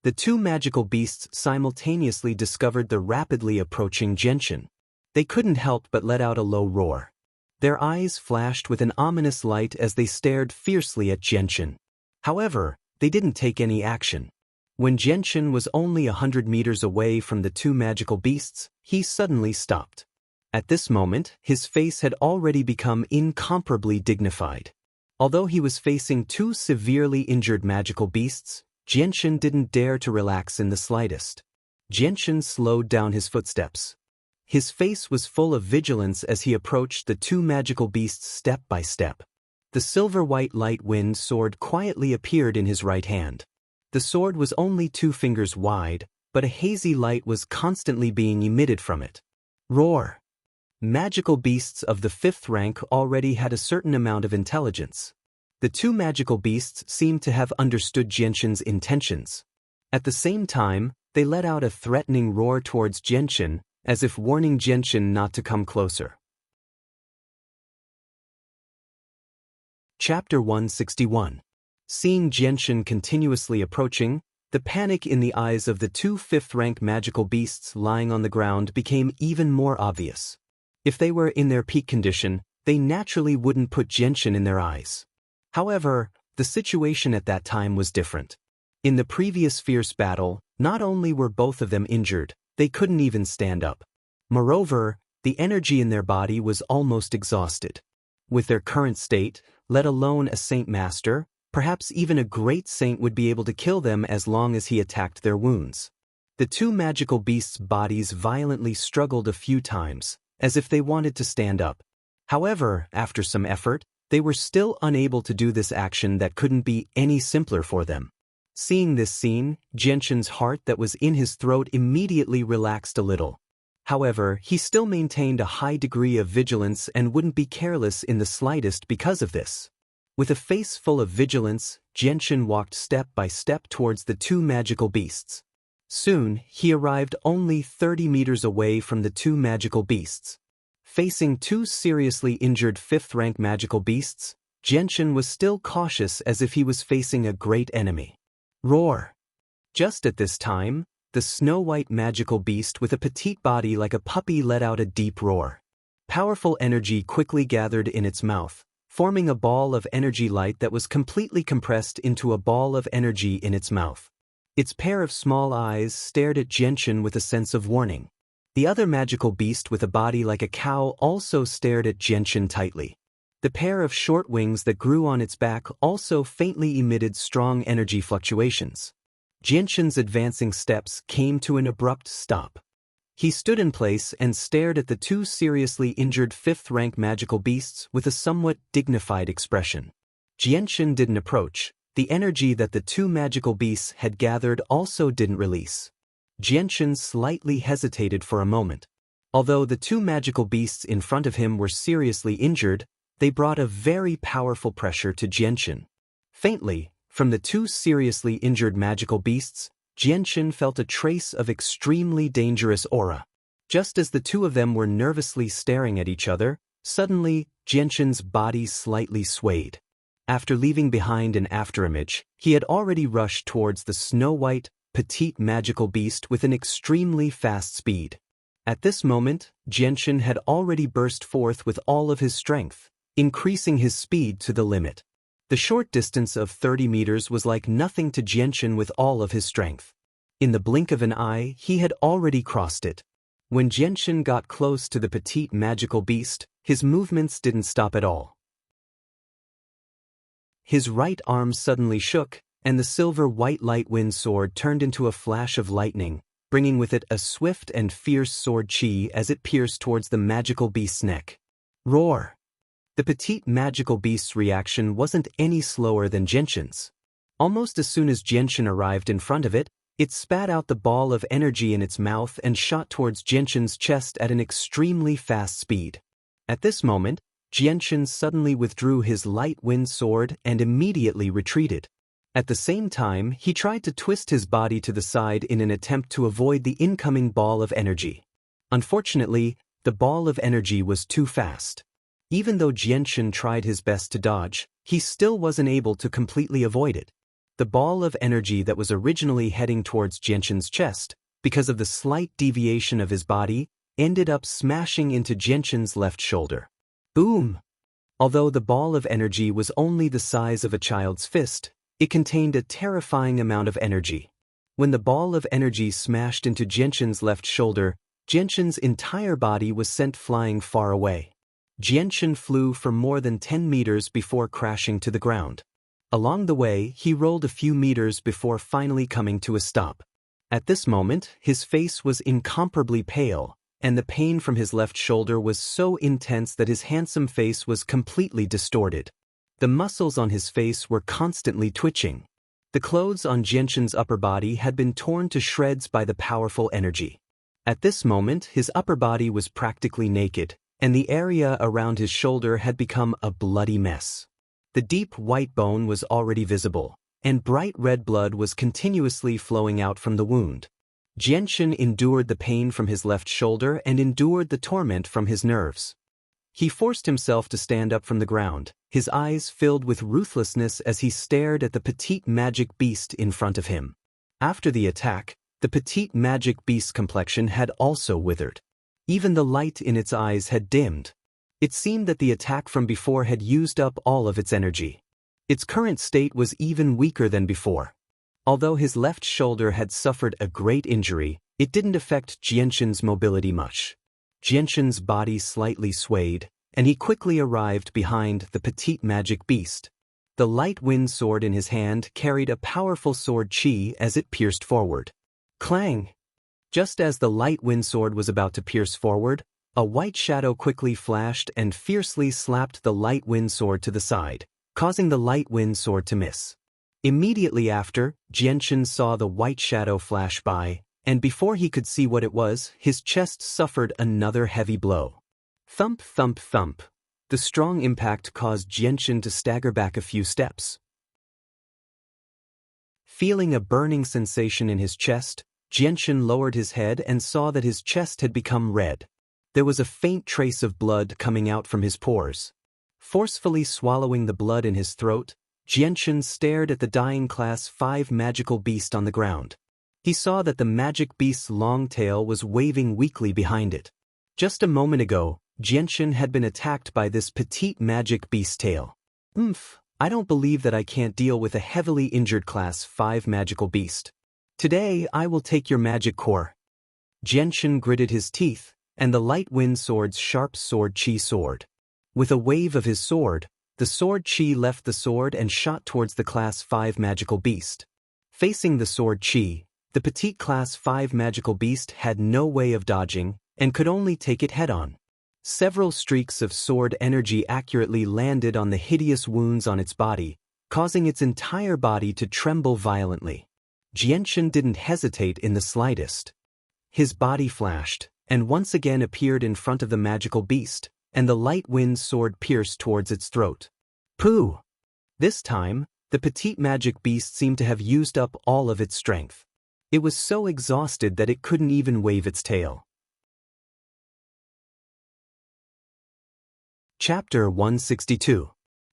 The two magical beasts simultaneously discovered the rapidly approaching Xianxia. They couldn't help but let out a low roar. Their eyes flashed with an ominous light as they stared fiercely at Xianxia. However, they didn't take any action. When Xianxia was only 100 meters away from the two magical beasts, he suddenly stopped. At this moment, his face had already become incomparably dignified. Although he was facing two severely injured magical beasts, Xianxia didn't dare to relax in the slightest. Xianxia slowed down his footsteps. His face was full of vigilance as he approached the two magical beasts step by step. The silver-white light wind sword quietly appeared in his right hand. The sword was only 2 fingers wide, but a hazy light was constantly being emitted from it. Roar! Magical beasts of the 5th rank already had a certain amount of intelligence. The two magical beasts seemed to have understood Xianxia's intentions. At the same time, they let out a threatening roar towards Xianxia, as if warning Xianxia not to come closer. Chapter 161. Seeing Xianxia continuously approaching, the panic in the eyes of the two 5th-rank magical beasts lying on the ground became even more obvious. If they were in their peak condition, they naturally wouldn't put Xianxia in their eyes. However, the situation at that time was different. In the previous fierce battle, not only were both of them injured, they couldn't even stand up. Moreover, the energy in their body was almost exhausted. With their current state, let alone a Saint Master, perhaps even a great saint would be able to kill them as long as he attacked their wounds. The two magical beasts' bodies violently struggled a few times, as if they wanted to stand up. However, after some effort, they were still unable to do this action that couldn't be any simpler for them. Seeing this scene, Jianshan's heart that was in his throat immediately relaxed a little. However, he still maintained a high degree of vigilance and wouldn't be careless in the slightest because of this. With a face full of vigilance, Jianshan walked step by step towards the two magical beasts. Soon, he arrived only 30 meters away from the two magical beasts. Facing two seriously injured 5th-rank magical beasts, Jianshan was still cautious as if he was facing a great enemy. Roar! Just at this time, the snow-white magical beast with a petite body like a puppy let out a deep roar. Powerful energy quickly gathered in its mouth, forming a ball of energy light that was completely compressed into a ball of energy in its mouth. Its pair of small eyes stared at Jianshan with a sense of warning. The other magical beast with a body like a cow also stared at Jianshan tightly. The pair of short wings that grew on its back also faintly emitted strong energy fluctuations. Jianshan's advancing steps came to an abrupt stop. He stood in place and stared at the two seriously injured 5th-rank magical beasts with a somewhat dignified expression. Jianshan didn't approach. The energy that the two magical beasts had gathered also didn't release. Jianshan slightly hesitated for a moment. Although the two magical beasts in front of him were seriously injured, they brought a very powerful pressure to Jianshan. Faintly, from the two seriously injured magical beasts, Jianshan felt a trace of extremely dangerous aura. Just as the two of them were nervously staring at each other, suddenly, Jianshan's body slightly swayed. After leaving behind an afterimage, he had already rushed towards the snow-white, petite magical beast with an extremely fast speed. At this moment, Jianshan had already burst forth with all of his strength, increasing his speed to the limit. The short distance of 30 meters was like nothing to Jianshan with all of his strength. In the blink of an eye, he had already crossed it. When Jianshan got close to the petite magical beast, his movements didn't stop at all. His right arm suddenly shook, and the silver-white light wind sword turned into a flash of lightning, bringing with it a swift and fierce sword chi as it pierced towards the magical beast's neck. Roar! The petite magical beast's reaction wasn't any slower than Jianshan's. Almost as soon as Jianshan arrived in front of it, it spat out the ball of energy in its mouth and shot towards Jianshan's chest at an extremely fast speed. At this moment, Jianshan suddenly withdrew his light wind sword and immediately retreated. At the same time, he tried to twist his body to the side in an attempt to avoid the incoming ball of energy. Unfortunately, the ball of energy was too fast. Even though Jianshan tried his best to dodge, he still wasn't able to completely avoid it. The ball of energy that was originally heading towards Jianshan's chest, because of the slight deviation of his body, ended up smashing into Jianshan's left shoulder. Boom! Although the ball of energy was only the size of a child's fist, it contained a terrifying amount of energy. When the ball of energy smashed into Jianshan's left shoulder, Jianshan's entire body was sent flying far away. Jianshan flew for more than 10 meters before crashing to the ground. Along the way, he rolled a few meters before finally coming to a stop. At this moment, his face was incomparably pale, and the pain from his left shoulder was so intense that his handsome face was completely distorted. The muscles on his face were constantly twitching. The clothes on Jianshan's upper body had been torn to shreds by the powerful energy. At this moment, his upper body was practically naked, and the area around his shoulder had become a bloody mess. The deep white bone was already visible, and bright red blood was continuously flowing out from the wound. Jianshan endured the pain from his left shoulder and endured the torment from his nerves. He forced himself to stand up from the ground, his eyes filled with ruthlessness as he stared at the petite magic beast in front of him. After the attack, the petite magic beast's complexion had also withered. Even the light in its eyes had dimmed. It seemed that the attack from before had used up all of its energy. Its current state was even weaker than before. Although his left shoulder had suffered a great injury, it didn't affect Jianshan's mobility much. Jianshan's body slightly swayed, and he quickly arrived behind the petite magic beast. The light wind sword in his hand carried a powerful sword chi as it pierced forward. Clang! Just as the light wind sword was about to pierce forward, a white shadow quickly flashed and fiercely slapped the light wind sword to the side, causing the light wind sword to miss. Immediately after, Jianchen saw the white shadow flash by, and before he could see what it was, his chest suffered another heavy blow. Thump, thump, thump. The strong impact caused Jianchen to stagger back a few steps. Feeling a burning sensation in his chest, Jianchen lowered his head and saw that his chest had become red. There was a faint trace of blood coming out from his pores. Forcefully swallowing the blood in his throat, Jianchen stared at the dying Class 5 magical beast on the ground. He saw that the magic beast's long tail was waving weakly behind it. Just a moment ago, Jianchen had been attacked by this petite magic beast tail. I don't believe that I can't deal with a heavily injured Class 5 magical beast. Today I will take your magic core. Jianchen gritted his teeth, and the light wind sword's sharp sword chi soared. With a wave of his sword, the sword chi left the sword and shot towards the Class 5 magical beast. Facing the sword chi, the petite Class 5 magical beast had no way of dodging, and could only take it head-on. Several streaks of sword energy accurately landed on the hideous wounds on its body, causing its entire body to tremble violently. Jianchen didn't hesitate in the slightest. His body flashed, and once again appeared in front of the magical beast, and the light wind sword pierced towards its throat. Pooh! This time, the petite magic beast seemed to have used up all of its strength. It was so exhausted that it couldn't even wave its tail. Chapter 162.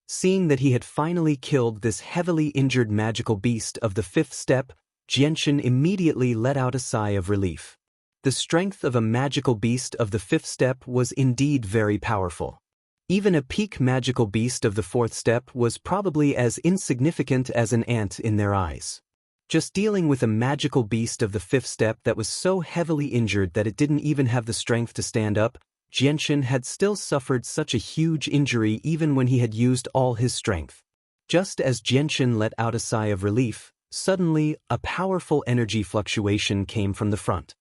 Seeing that he had finally killed this heavily injured magical beast of the 5th step, Jianchen immediately let out a sigh of relief. The strength of a magical beast of the 5th step was indeed very powerful. Even a peak magical beast of the 4th step was probably as insignificant as an ant in their eyes. Just dealing with a magical beast of the 5th step that was so heavily injured that it didn't even have the strength to stand up, Jianchen had still suffered such a huge injury even when he had used all his strength. Just as Jianchen let out a sigh of relief, suddenly a powerful energy fluctuation came from the front.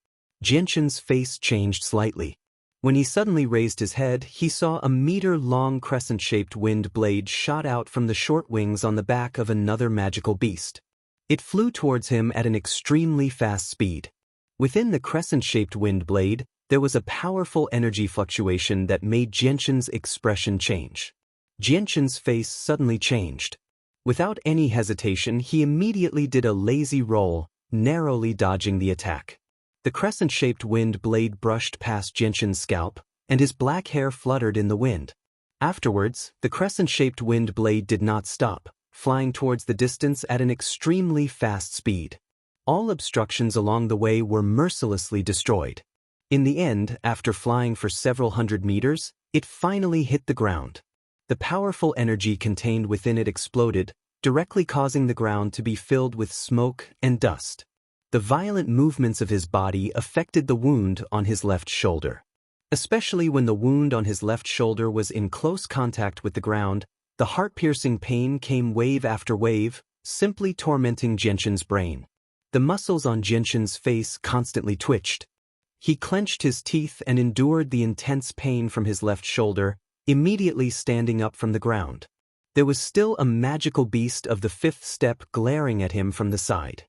Jianchen's face changed slightly. When he suddenly raised his head, he saw a meter-long crescent-shaped wind blade shot out from the short wings on the back of another magical beast. It flew towards him at an extremely fast speed. Within the crescent-shaped wind blade, there was a powerful energy fluctuation that made Jianchen's expression change. Jianchen's face suddenly changed. Without any hesitation, he immediately did a lazy roll, narrowly dodging the attack. The crescent-shaped wind blade brushed past Jianchen's scalp, and his black hair fluttered in the wind. Afterwards, the crescent-shaped wind blade did not stop, flying towards the distance at an extremely fast speed. All obstructions along the way were mercilessly destroyed. In the end, after flying for several hundred meters, it finally hit the ground. The powerful energy contained within it exploded, directly causing the ground to be filled with smoke and dust. The violent movements of his body affected the wound on his left shoulder. Especially when the wound on his left shoulder was in close contact with the ground, the heart-piercing pain came wave after wave, simply tormenting Jianchen's brain. The muscles on Jianchen's face constantly twitched. He clenched his teeth and endured the intense pain from his left shoulder, immediately standing up from the ground. There was still a magical beast of the 5th step glaring at him from the side.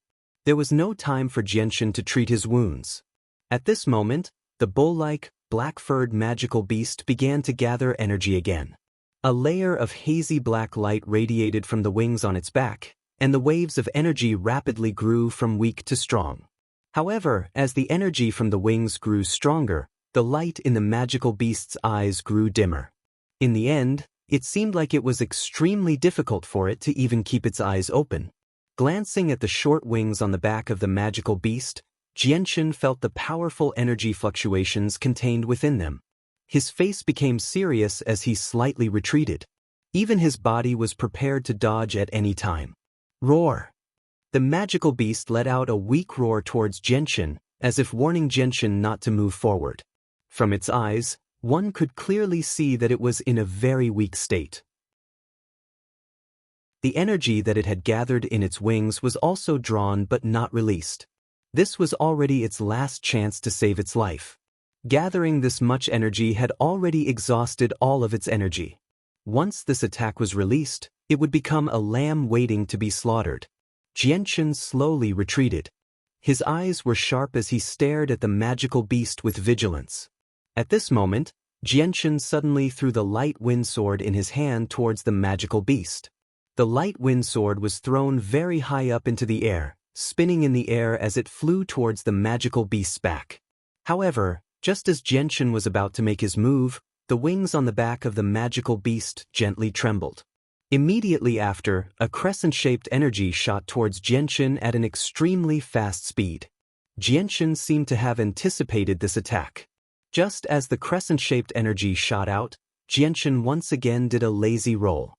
There was no time for Jianchen to treat his wounds. At this moment, the bull-like, black-furred magical beast began to gather energy again. A layer of hazy black light radiated from the wings on its back, and the waves of energy rapidly grew from weak to strong. However, as the energy from the wings grew stronger, the light in the magical beast's eyes grew dimmer. In the end, it seemed like it was extremely difficult for it to even keep its eyes open. Glancing at the short wings on the back of the magical beast, Jianchen felt the powerful energy fluctuations contained within them. His face became serious as he slightly retreated. Even his body was prepared to dodge at any time. Roar! The magical beast let out a weak roar towards Jianchen, as if warning Jianchen not to move forward. From its eyes, one could clearly see that it was in a very weak state. The energy that it had gathered in its wings was also drawn but not released. This was already its last chance to save its life. Gathering this much energy had already exhausted all of its energy. Once this attack was released, It would become a lamb waiting to be slaughtered. Jianchen slowly retreated. His eyes were sharp as he stared at the magical beast with vigilance. At this moment, Jianchen suddenly threw the light wind sword in his hand towards the magical beast. The light wind sword was thrown very high up into the air, spinning in the air as it flew towards the magical beast's back. However, just as Jianchen was about to make his move, the wings on the back of the magical beast gently trembled. Immediately after, a crescent-shaped energy shot towards Jianchen at an extremely fast speed. Jianchen seemed to have anticipated this attack. Just as the crescent-shaped energy shot out, Jianchen once again did a lazy roll.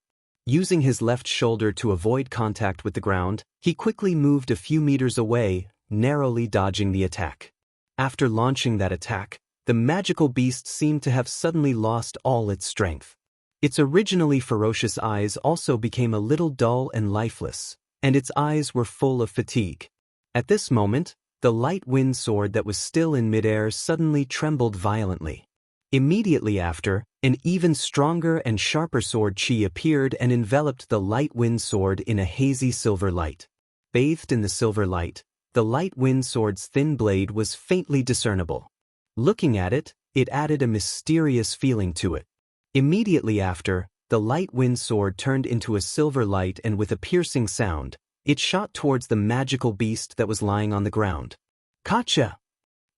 Using his left shoulder to avoid contact with the ground, he quickly moved a few meters away, narrowly dodging the attack. After launching that attack, the magical beast seemed to have suddenly lost all its strength. Its originally ferocious eyes also became a little dull and lifeless, and its eyes were full of fatigue. At this moment, the light wind sword that was still in midair suddenly trembled violently. Immediately after, an even stronger and sharper sword qi appeared and enveloped the light wind sword in a hazy silver light. Bathed in the silver light, the light wind sword's thin blade was faintly discernible. Looking at it, it added a mysterious feeling to it. Immediately after, the light wind sword turned into a silver light and with a piercing sound, it shot towards the magical beast that was lying on the ground. Gotcha!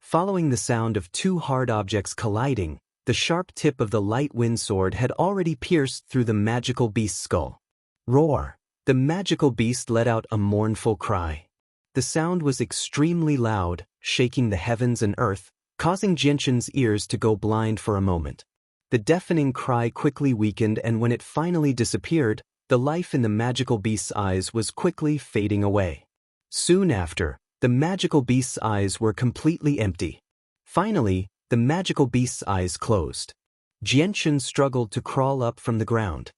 Following the sound of two hard objects colliding, the sharp tip of the light wind sword had already pierced through the magical beast's skull. Roar! The magical beast let out a mournful cry. The sound was extremely loud, shaking the heavens and earth, causing Jianchen's ears to go blind for a moment. The deafening cry quickly weakened, and when it finally disappeared, the life in the magical beast's eyes was quickly fading away. Soon after, the magical beast's eyes were completely empty. Finally, the magical beast's eyes closed. Jianchen struggled to crawl up from the ground.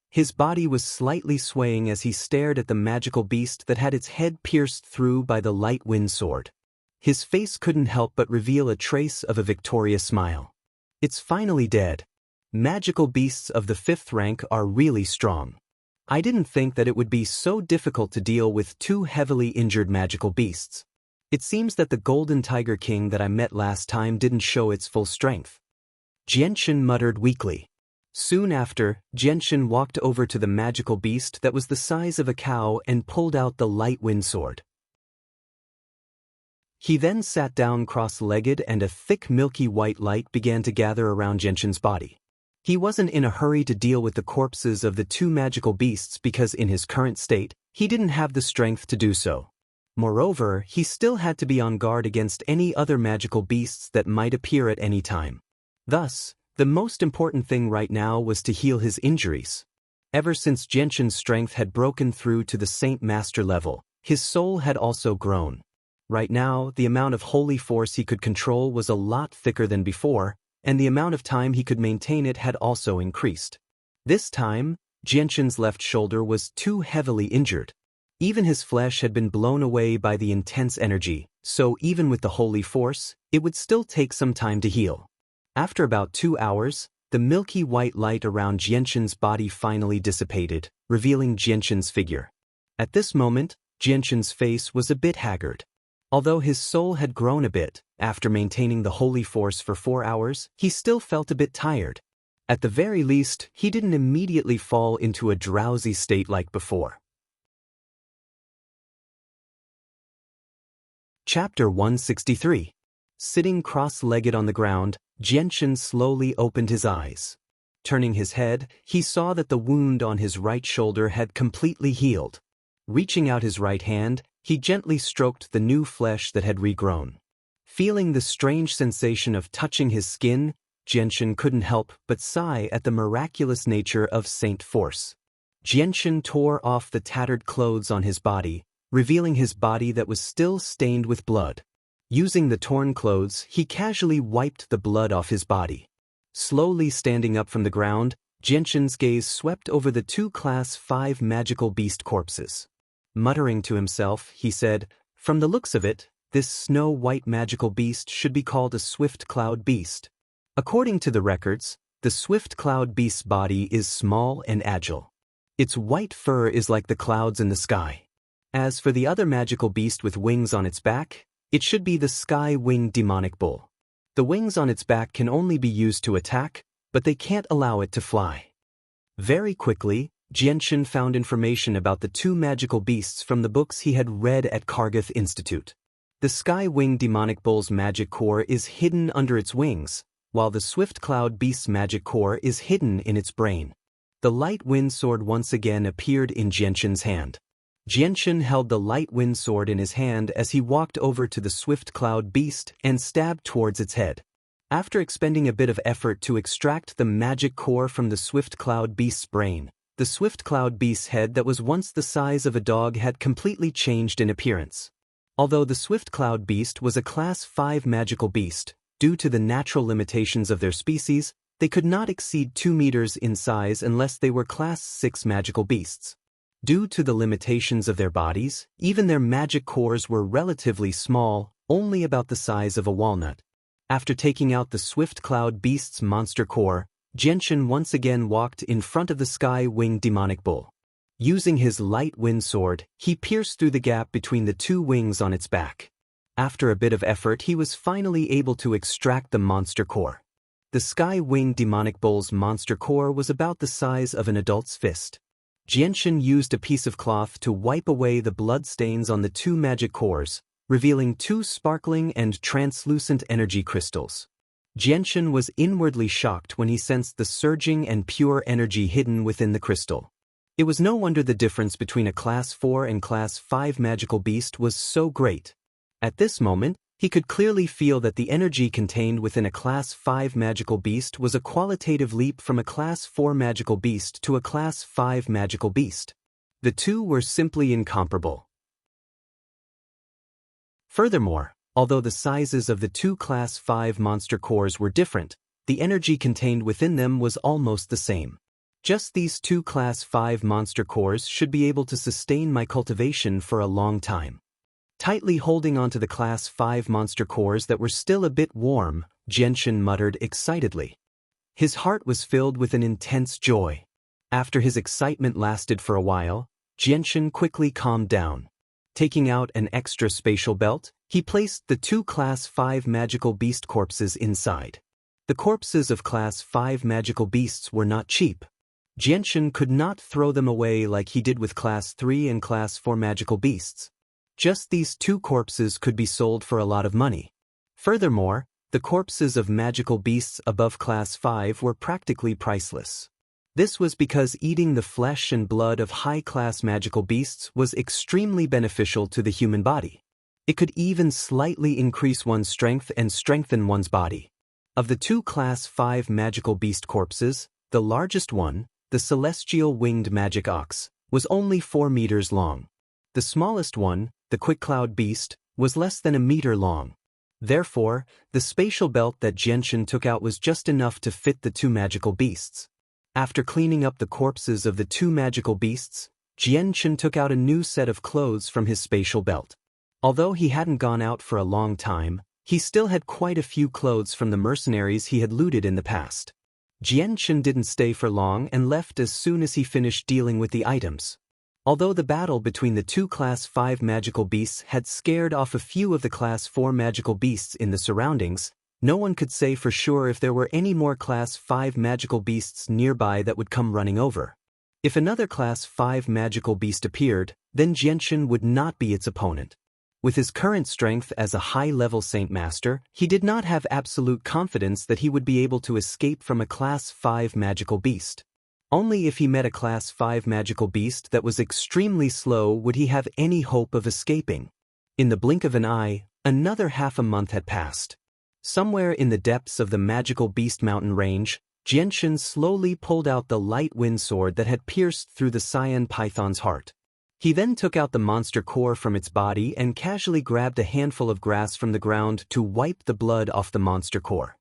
His body was slightly swaying as he stared at the magical beast that had its head pierced through by the light wind sword. His face couldn't help but reveal a trace of a victorious smile. It's finally dead. Magical beasts of the 5th rank are really strong. I didn't think that it would be so difficult to deal with two heavily injured magical beasts. It seems that the Golden Tiger King that I met last time didn't show its full strength. Jianchen muttered weakly. Soon after, Jianchen walked over to the magical beast that was the size of a cow and pulled out the light wind sword. He then sat down cross-legged and a thick milky white light began to gather around Jianchen's body. He wasn't in a hurry to deal with the corpses of the two magical beasts because in his current state, he didn't have the strength to do so. Moreover, he still had to be on guard against any other magical beasts that might appear at any time. Thus, the most important thing right now was to heal his injuries. Ever since Jianchen's strength had broken through to the Saint Master level, his soul had also grown. Right now, the amount of holy force he could control was a lot thicker than before, and the amount of time he could maintain it had also increased. This time, Jianchen's left shoulder was too heavily injured. Even his flesh had been blown away by the intense energy, so even with the holy force, it would still take some time to heal. After about 2 hours, the milky white light around Jianchen's body finally dissipated, revealing Jianchen's figure. At this moment, Jianchen's face was a bit haggard. Although his soul had grown a bit, after maintaining the holy force for 4 hours, he still felt a bit tired. At the very least, he didn't immediately fall into a drowsy state like before. Chapter 163. Sitting cross-legged on the ground, Jianchen slowly opened his eyes. Turning his head, he saw that the wound on his right shoulder had completely healed. Reaching out his right hand, he gently stroked the new flesh that had regrown. Feeling the strange sensation of touching his skin, Jianchen couldn't help but sigh at the miraculous nature of Saint Force. Jianchen tore off the tattered clothes on his body, revealing his body that was still stained with blood. Using the torn clothes, he casually wiped the blood off his body. Slowly standing up from the ground, Jianchen's gaze swept over the 2 Class 5 magical beast corpses. Muttering to himself, he said, "From the looks of it, this snow-white magical beast should be called a swift cloud beast. According to the records, the swift cloud beast's body is small and agile. Its white fur is like the clouds in the sky. As for the other magical beast with wings on its back, it should be the sky-winged demonic bull. The wings on its back can only be used to attack, but they can't allow it to fly. Very quickly, Xianxia found information about the two magical beasts from the books he had read at Kargath Institute. The sky-winged demonic bull's magic core is hidden under its wings, while the swift cloud beast's magic core is hidden in its brain. The light wind sword once again appeared in Xianxia's hand. Xianxia held the light wind sword in his hand as he walked over to the swift cloud beast and stabbed towards its head. After expending a bit of effort to extract the magic core from the swift cloud beast's brain, the swift cloud beast's head that was once the size of a dog had completely changed in appearance. Although the swift cloud beast was a Class 5 magical beast, due to the natural limitations of their species, they could not exceed 2 meters in size unless they were Class 6 magical beasts. Due to the limitations of their bodies, even their magic cores were relatively small, only about the size of a walnut. After taking out the swift cloud beast's monster core, Xianxia once again walked in front of the sky-winged demonic bull. Using his light wind sword, he pierced through the gap between the two wings on its back. After a bit of effort, he was finally able to extract the monster core. The sky-winged demonic bull's monster core was about the size of an adult's fist. Xianxia used a piece of cloth to wipe away the blood stains on the two magic cores, revealing two sparkling and translucent energy crystals. Xianxia was inwardly shocked when he sensed the surging and pure energy hidden within the crystal. It was no wonder the difference between a Class 4 and Class 5 magical beast was so great. At this moment, he could clearly feel that the energy contained within a Class 5 magical beast was a qualitative leap from a Class 4 magical beast to a Class 5 magical beast. The two were simply incomparable. Furthermore, although the sizes of the two Class 5 monster cores were different, the energy contained within them was almost the same. Just these two Class 5 monster cores should be able to sustain my cultivation for a long time. Tightly holding onto the Class 5 monster cores that were still a bit warm, Xianxia muttered excitedly. His heart was filled with an intense joy. After his excitement lasted for a while, Xianxia quickly calmed down. Taking out an extra spatial belt, he placed the two Class 5 magical beast corpses inside. The corpses of Class 5 magical beasts were not cheap. Xianxia could not throw them away like he did with Class 3 and Class 4 magical beasts. Just these two corpses could be sold for a lot of money. Furthermore, the corpses of magical beasts above Class 5 were practically priceless. This was because eating the flesh and blood of high-class magical beasts was extremely beneficial to the human body. It could even slightly increase one's strength and strengthen one's body. Of the two Class 5 magical beast corpses, the largest one, the celestial winged magic ox, was only 4 meters long. The smallest one, the quick cloud beast, was less than a meter long. Therefore, the spatial belt that Xianxia took out was just enough to fit the two magical beasts. After cleaning up the corpses of the two magical beasts, Xianxia took out a new set of clothes from his spatial belt. Although he hadn't gone out for a long time, he still had quite a few clothes from the mercenaries he had looted in the past. Xianxia didn't stay for long and left as soon as he finished dealing with the items. Although the battle between the two Class 5 magical beasts had scared off a few of the Class 4 magical beasts in the surroundings, no one could say for sure if there were any more Class 5 magical beasts nearby that would come running over. If another Class 5 magical beast appeared, then Xianxia would not be its opponent. With his current strength as a high-level Saint Master, he did not have absolute confidence that he would be able to escape from a Class 5 magical beast. Only if he met a Class 5 magical beast that was extremely slow would he have any hope of escaping. In the blink of an eye, another half a month had passed. Somewhere in the depths of the magical beast mountain range, Xianxia slowly pulled out the light wind sword that had pierced through the cyan python's heart. He then took out the monster core from its body and casually grabbed a handful of grass from the ground to wipe the blood off the monster core.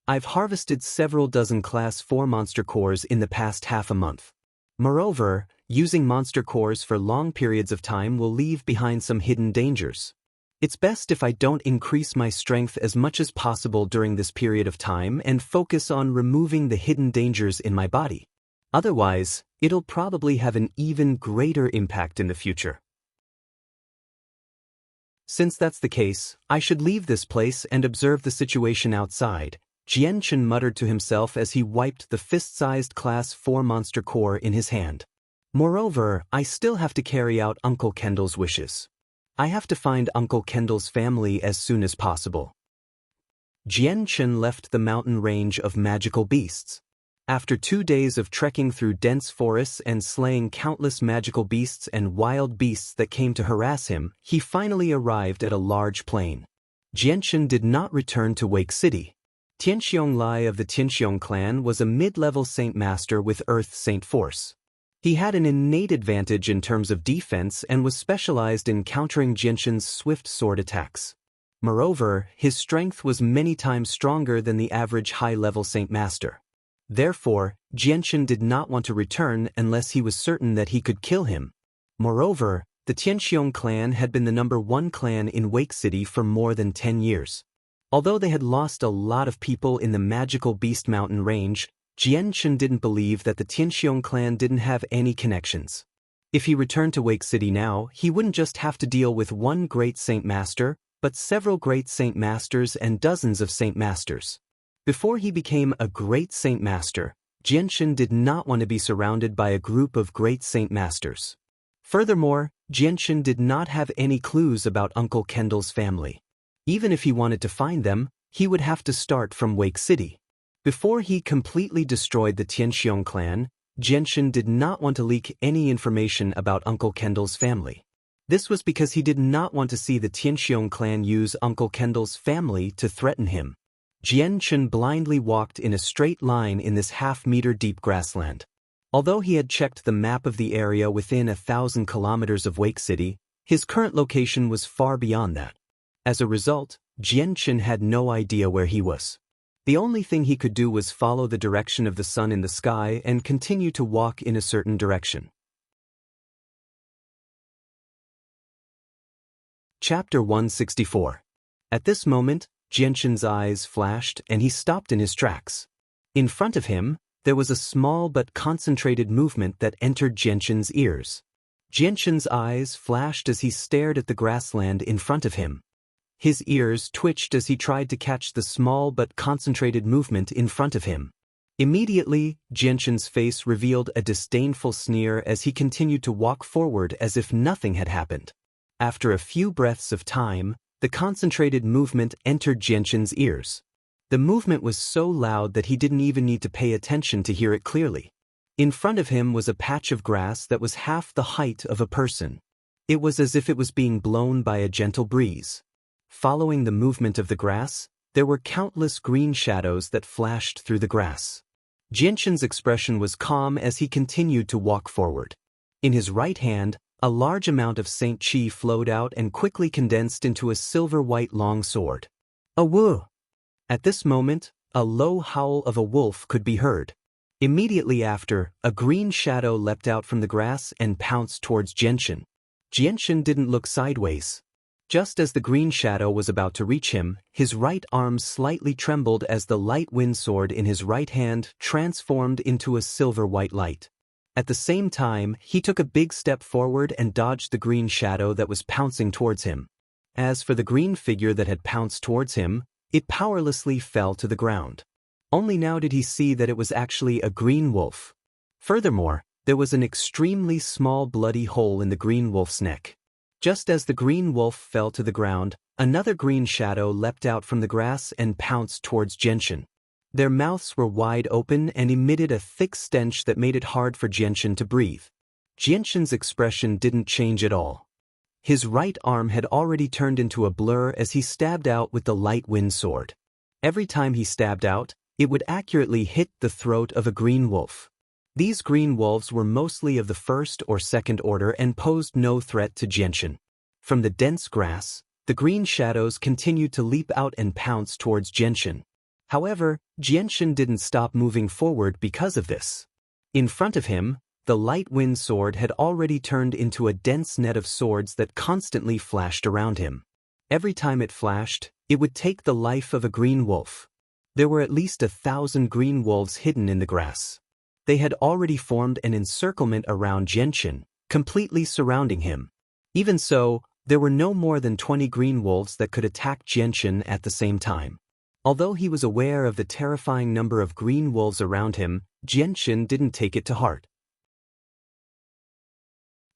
I've harvested several dozen Class 4 monster cores in the past half a month. Moreover, using monster cores for long periods of time will leave behind some hidden dangers. It's best if I don't increase my strength as much as possible during this period of time and focus on removing the hidden dangers in my body. Otherwise, it'll probably have an even greater impact in the future. Since that's the case, I should leave this place and observe the situation outside, Xianxia muttered to himself as he wiped the fist-sized Class 4 monster core in his hand. Moreover, I still have to carry out Uncle Kendall's wishes. I have to find Uncle Kendall's family as soon as possible. Xianxia left the mountain range of magical beasts. After 2 days of trekking through dense forests and slaying countless magical beasts and wild beasts that came to harass him, he finally arrived at a large plain. Xianxia did not return to Wake City. Tianxiong Lai of the Tianxiong clan was a mid-level Saint Master with Earth Saint Force. He had an innate advantage in terms of defense and was specialized in countering Xianxia's swift sword attacks. Moreover, his strength was many times stronger than the average high-level Saint Master. Therefore, Xianxia did not want to return unless he was certain that he could kill him. Moreover, the Tianxiong clan had been the #1 clan in Wake City for more than 10 years. Although they had lost a lot of people in the magical Beast Mountain range, Xianxia didn't believe that the Tianxiong clan didn't have any connections. If he returned to Wake City now, he wouldn't just have to deal with one great Saint Master, but several great Saint Masters and dozens of Saint Masters. Before he became a great Saint Master, Xianxia did not want to be surrounded by a group of great Saint Masters. Furthermore, Xianxia did not have any clues about Uncle Kendall's family. Even if he wanted to find them, he would have to start from Wake City. Before he completely destroyed the Tianxiong clan, Xianxia did not want to leak any information about Uncle Kendall's family. This was because he did not want to see the Tianxiong clan use Uncle Kendall's family to threaten him. Xianxia blindly walked in a straight line in this half-meter deep grassland. Although he had checked the map of the area within 1,000 kilometers of Wake City, his current location was far beyond that. As a result, Xianxia had no idea where he was. The only thing he could do was follow the direction of the sun in the sky and continue to walk in a certain direction. Chapter 164. At this moment, Xianxia's eyes flashed and he stopped in his tracks. In front of him, there was a small but concentrated movement that entered Xianxia's ears. Xianxia's eyes flashed as he stared at the grassland in front of him. His ears twitched as he tried to catch the small but concentrated movement in front of him. Immediately, Xianxia's face revealed a disdainful sneer as he continued to walk forward as if nothing had happened. After a few breaths of time, the concentrated movement entered Xianxia's ears. The movement was so loud that he didn't even need to pay attention to hear it clearly. In front of him was a patch of grass that was half the height of a person. It was as if it was being blown by a gentle breeze. Following the movement of the grass, there were countless green shadows that flashed through the grass. Xianxia's expression was calm as he continued to walk forward. In his right hand, a large amount of Saint Qi flowed out and quickly condensed into a silver-white long sword. A woo! At this moment, a low howl of a wolf could be heard. Immediately after, a green shadow leapt out from the grass and pounced towards Xianxia. Xianxia didn't look sideways. Just as the green shadow was about to reach him, his right arm slightly trembled as the light wind sword in his right hand transformed into a silver-white light. At the same time, he took a big step forward and dodged the green shadow that was pouncing towards him. As for the green figure that had pounced towards him, it powerlessly fell to the ground. Only now did he see that it was actually a green wolf. Furthermore, there was an extremely small bloody hole in the green wolf's neck. Just as the green wolf fell to the ground, another green shadow leapt out from the grass and pounced towards Xianxia. Their mouths were wide open and emitted a thick stench that made it hard for Xianxia to breathe. Xianxia's expression didn't change at all. His right arm had already turned into a blur as he stabbed out with the light wind sword. Every time he stabbed out, it would accurately hit the throat of a green wolf. These green wolves were mostly of the first or second order and posed no threat to Xianxia. From the dense grass, the green shadows continued to leap out and pounce towards Xianxia. However, Xianxia didn't stop moving forward because of this. In front of him, the light wind sword had already turned into a dense net of swords that constantly flashed around him. Every time it flashed, it would take the life of a green wolf. There were at least 1,000 green wolves hidden in the grass. they had already formed an encirclement around Jianchen, completely surrounding him. Even so, there were no more than 20 green wolves that could attack Jianchen at the same time. Although he was aware of the terrifying number of green wolves around him, Jianchen didn't take it to heart.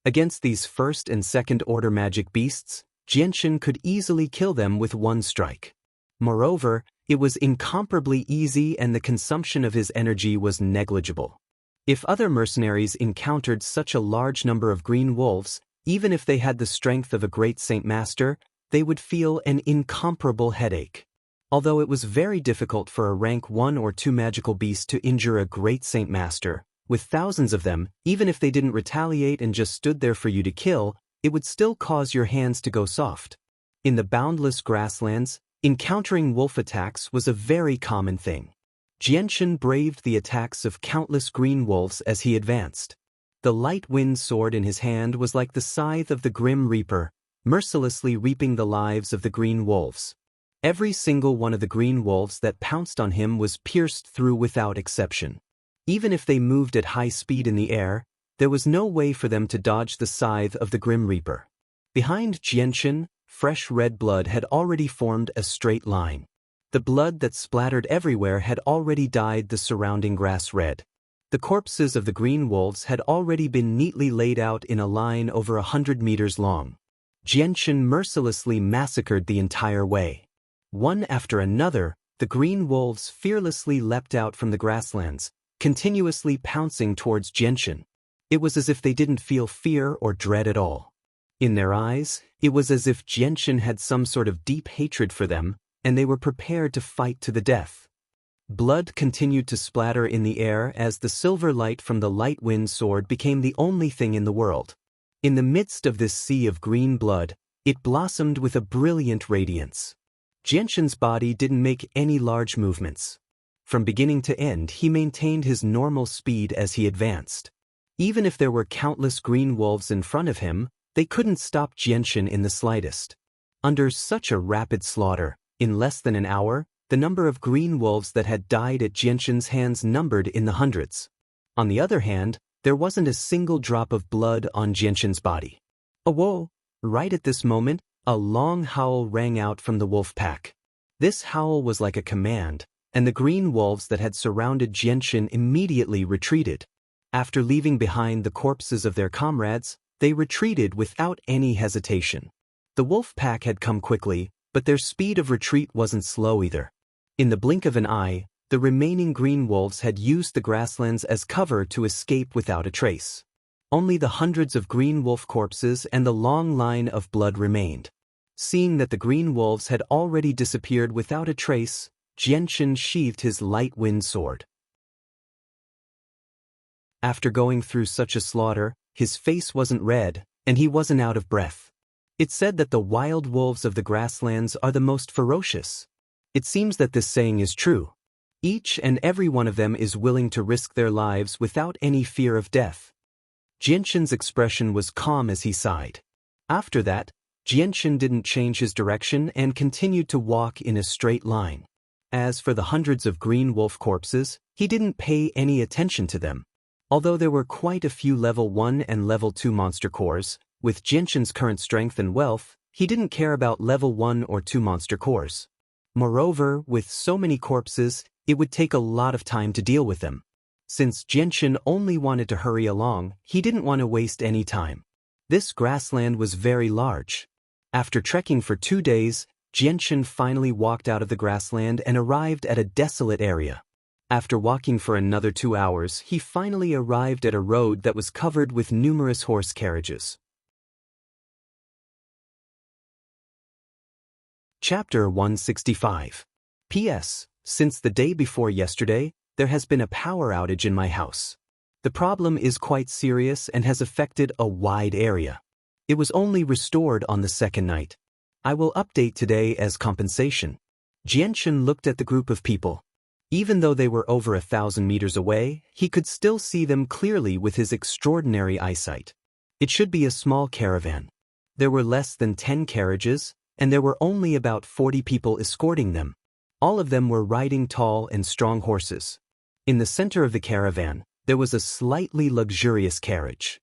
Against these first and second order magic beasts, Jianchen could easily kill them with one strike. Moreover, it was incomparably easy and the consumption of his energy was negligible. If other mercenaries encountered such a large number of green wolves, even if they had the strength of a great Saint Master, they would feel an incomparable headache. Although it was very difficult for a rank 1 or 2 magical beast to injure a great Saint Master, with thousands of them, even if they didn't retaliate and just stood there for you to kill, it would still cause your hands to go soft. In the boundless grasslands, encountering wolf attacks was a very common thing. Jianchen braved the attacks of countless green wolves as he advanced. The light wind sword in his hand was like the scythe of the Grim Reaper, mercilessly reaping the lives of the green wolves. Every single one of the green wolves that pounced on him was pierced through without exception. Even if they moved at high speed in the air, there was no way for them to dodge the scythe of the Grim Reaper. Behind Jianchen, fresh red blood had already formed a straight line. The blood that splattered everywhere had already dyed the surrounding grass red. The corpses of the green wolves had already been neatly laid out in a line over 100 meters long. Jianchen mercilessly massacred the entire way. One after another, the green wolves fearlessly leapt out from the grasslands, continuously pouncing towards Jianchen. It was as if they didn't feel fear or dread at all. In their eyes, it was as if Jianchen had some sort of deep hatred for them, and they were prepared to fight to the death. Blood continued to splatter in the air as the silver light from the light wind sword became the only thing in the world. In the midst of this sea of green blood, it blossomed with a brilliant radiance. Jianchen's body didn't make any large movements. From beginning to end, he maintained his normal speed as he advanced. Even if there were countless green wolves in front of him, they couldn't stop Jianchen in the slightest. Under such a rapid slaughter, in less than an hour, the number of green wolves that had died at Jianchen's hands numbered in the hundreds. On the other hand, there wasn't a single drop of blood on Jianchen's body. Oh, whoa! Right at this moment, a long howl rang out from the wolf pack. This howl was like a command, and the green wolves that had surrounded Jianchen immediately retreated. After leaving behind the corpses of their comrades, they retreated without any hesitation. The wolf pack had come quickly, but their speed of retreat wasn't slow either. In the blink of an eye, the remaining green wolves had used the grasslands as cover to escape without a trace. Only the hundreds of green wolf corpses and the long line of blood remained. Seeing that the green wolves had already disappeared without a trace, Jianchen sheathed his light wind sword. After going through such a slaughter, his face wasn't red, and he wasn't out of breath. It's said that the wild wolves of the grasslands are the most ferocious. It seems that this saying is true. Each and every one of them is willing to risk their lives without any fear of death. Jianchen's expression was calm as he sighed. After that, Jianchen didn't change his direction and continued to walk in a straight line. As for the hundreds of green wolf corpses, he didn't pay any attention to them. Although there were quite a few level 1 and level 2 monster cores, with Jianchen's current strength and wealth, he didn't care about level 1 or 2 monster cores. Moreover, with so many corpses, it would take a lot of time to deal with them. Since Jianchen only wanted to hurry along, he didn't want to waste any time. This grassland was very large. After trekking for 2 days, Jianchen finally walked out of the grassland and arrived at a desolate area. After walking for another 2 hours, he finally arrived at a road that was covered with numerous horse carriages. Chapter 165. P.S. Since the day before yesterday, there has been a power outage in my house. The problem is quite serious and has affected a wide area. It was only restored on the second night. I will update today as compensation. Jianchen looked at the group of people. Even though they were over 1,000 meters away, he could still see them clearly with his extraordinary eyesight. It should be a small caravan. There were less than 10 carriages, and there were only about 40 people escorting them. All of them were riding tall and strong horses. In the center of the caravan, There was a slightly luxurious carriage.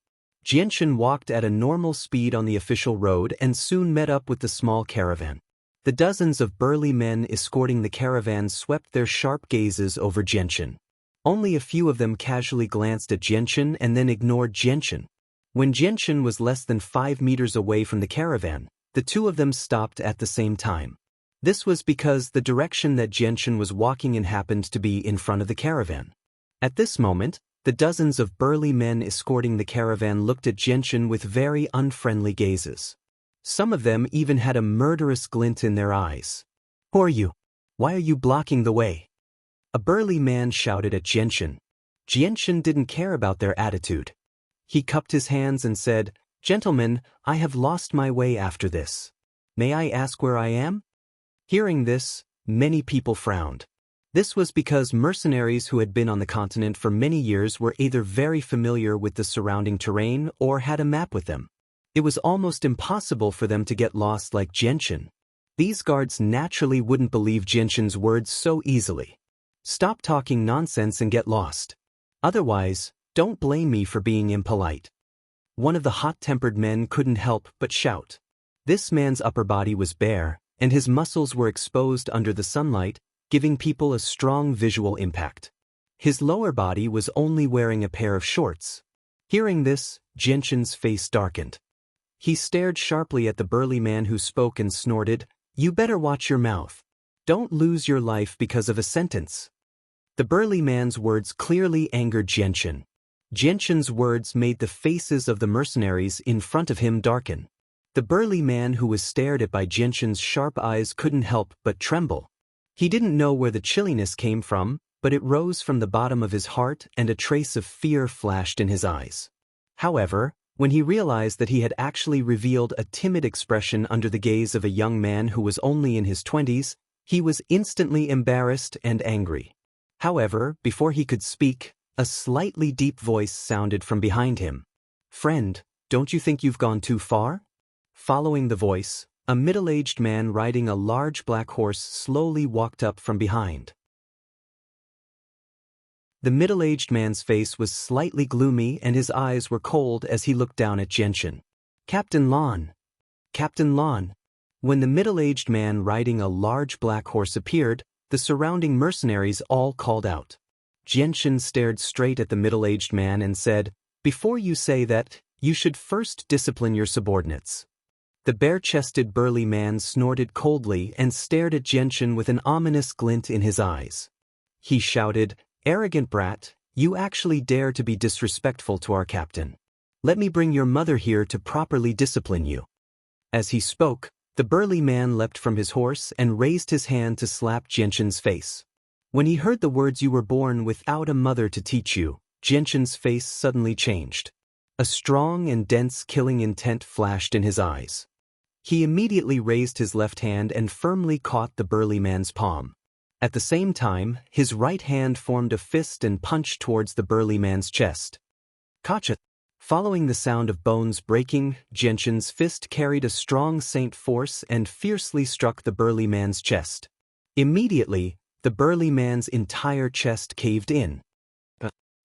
Xianxia walked at a normal speed on the official road and soon met up with the small caravan. The dozens of burly men escorting the caravan swept their sharp gazes over Xianxia. Only a few of them casually glanced at Xianxia and then ignored Xianxia. When Xianxia was less than 5 meters away from the caravan, the two of them stopped at the same time. This was because the direction that Xianxia was walking in happened to be in front of the caravan. At this moment, the dozens of burly men escorting the caravan looked at Xianxia with very unfriendly gazes. Some of them even had a murderous glint in their eyes. "Who are you? Why are you blocking the way?" A burly man shouted at Xianxia. Xianxia didn't care about their attitude. He cupped his hands and said, "Gentlemen, I have lost my way after this. May I ask where I am?" Hearing this, many people frowned. This was because mercenaries who had been on the continent for many years were either very familiar with the surrounding terrain or had a map with them. It was almost impossible for them to get lost like Xianxia. These guards naturally wouldn't believe Xianxia's words so easily. "Stop talking nonsense and get lost. Otherwise, don't blame me for being impolite." One of the hot-tempered men couldn't help but shout. This man's upper body was bare, and his muscles were exposed under the sunlight, giving people a strong visual impact. His lower body was only wearing a pair of shorts. Hearing this, Xianxia's face darkened. He stared sharply at the burly man who spoke and snorted, "You better watch your mouth. Don't lose your life because of a sentence." The burly man's words clearly angered Xianxia. Xianxia's words made the faces of the mercenaries in front of him darken. The burly man who was stared at by Xianxia's sharp eyes couldn't help but tremble. He didn't know where the chilliness came from, but it rose from the bottom of his heart and a trace of fear flashed in his eyes. However, when he realized that he had actually revealed a timid expression under the gaze of a young man who was only in his 20s, he was instantly embarrassed and angry. However, before he could speak, a slightly deep voice sounded from behind him. "Friend, don't you think you've gone too far?" Following the voice, a middle-aged man riding a large black horse slowly walked up from behind. The middle-aged man's face was slightly gloomy and his eyes were cold as he looked down at Xianxia. "Captain Lan! Captain Lan!" When the middle-aged man riding a large black horse appeared, the surrounding mercenaries all called out. Xianxia stared straight at the middle-aged man and said, "Before you say that, you should first discipline your subordinates." The bare-chested burly man snorted coldly and stared at Xianxia with an ominous glint in his eyes. He shouted, "Arrogant brat, you actually dare to be disrespectful to our captain. Let me bring your mother here to properly discipline you." As he spoke, the burly man leapt from his horse and raised his hand to slap Xianxia's face. When he heard the words "you were born without a mother to teach you," Xianxia's face suddenly changed. A strong and dense killing intent flashed in his eyes. He immediately raised his left hand and firmly caught the burly man's palm. At the same time, his right hand formed a fist and punched towards the burly man's chest. "Kacha!" Following the sound of bones breaking, Xianxia's fist carried a strong saint force and fiercely struck the burly man's chest. Immediately, the burly man's entire chest caved in.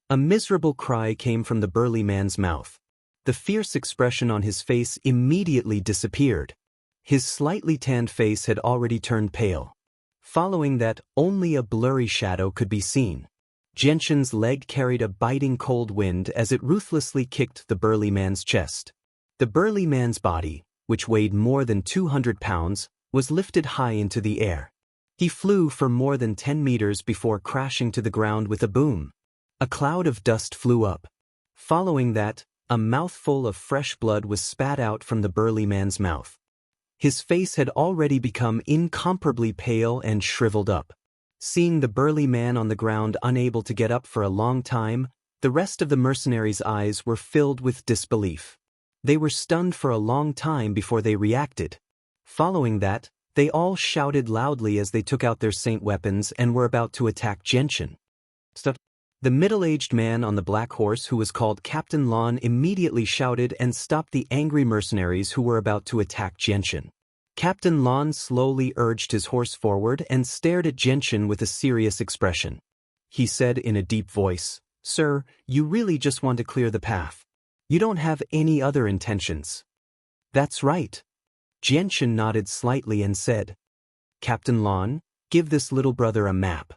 A miserable cry came from the burly man's mouth. The fierce expression on his face immediately disappeared. His slightly tanned face had already turned pale. Following that, only a blurry shadow could be seen. Xianxia's leg carried a biting cold wind as it ruthlessly kicked the burly man's chest. The burly man's body, which weighed more than 200 pounds, was lifted high into the air. He flew for more than 10 meters before crashing to the ground with a boom. A cloud of dust flew up. Following that, a mouthful of fresh blood was spat out from the burly man's mouth. His face had already become incomparably pale and shriveled up. Seeing the burly man on the ground unable to get up for a long time, the rest of the mercenaries' eyes were filled with disbelief. They were stunned for a long time before they reacted. Following that, they all shouted loudly as they took out their saint weapons and were about to attack Xianxia. "Stop!" The middle-aged man on the black horse who was called Captain Lan immediately shouted and stopped the angry mercenaries who were about to attack Xianxia. Captain Lan slowly urged his horse forward and stared at Xianxia with a serious expression. He said in a deep voice, Sir, you really just want to clear the path. You don't have any other intentions. That's right. Jianshan nodded slightly and said, Captain Lan, give this little brother a map.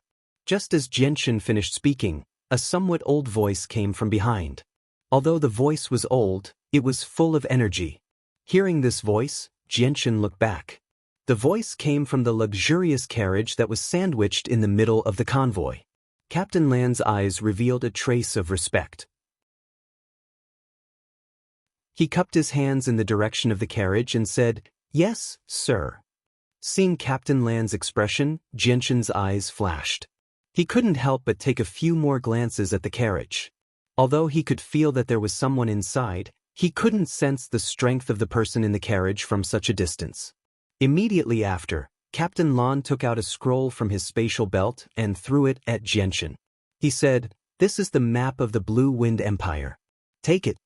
Just as Jianshan finished speaking, a somewhat old voice came from behind. Although the voice was old, it was full of energy. Hearing this voice, Jianshan looked back. The voice came from the luxurious carriage that was sandwiched in the middle of the convoy. Captain Lan's eyes revealed a trace of respect. He cupped his hands in the direction of the carriage and said, Yes, sir. Seeing Captain Lan's expression, Jianshan's eyes flashed. He couldn't help but take a few more glances at the carriage. Although he could feel that there was someone inside, he couldn't sense the strength of the person in the carriage from such a distance. Immediately after, Captain Lan took out a scroll from his spatial belt and threw it at Jianshan. He said, This is the map of the Blue Wind Empire. Take it.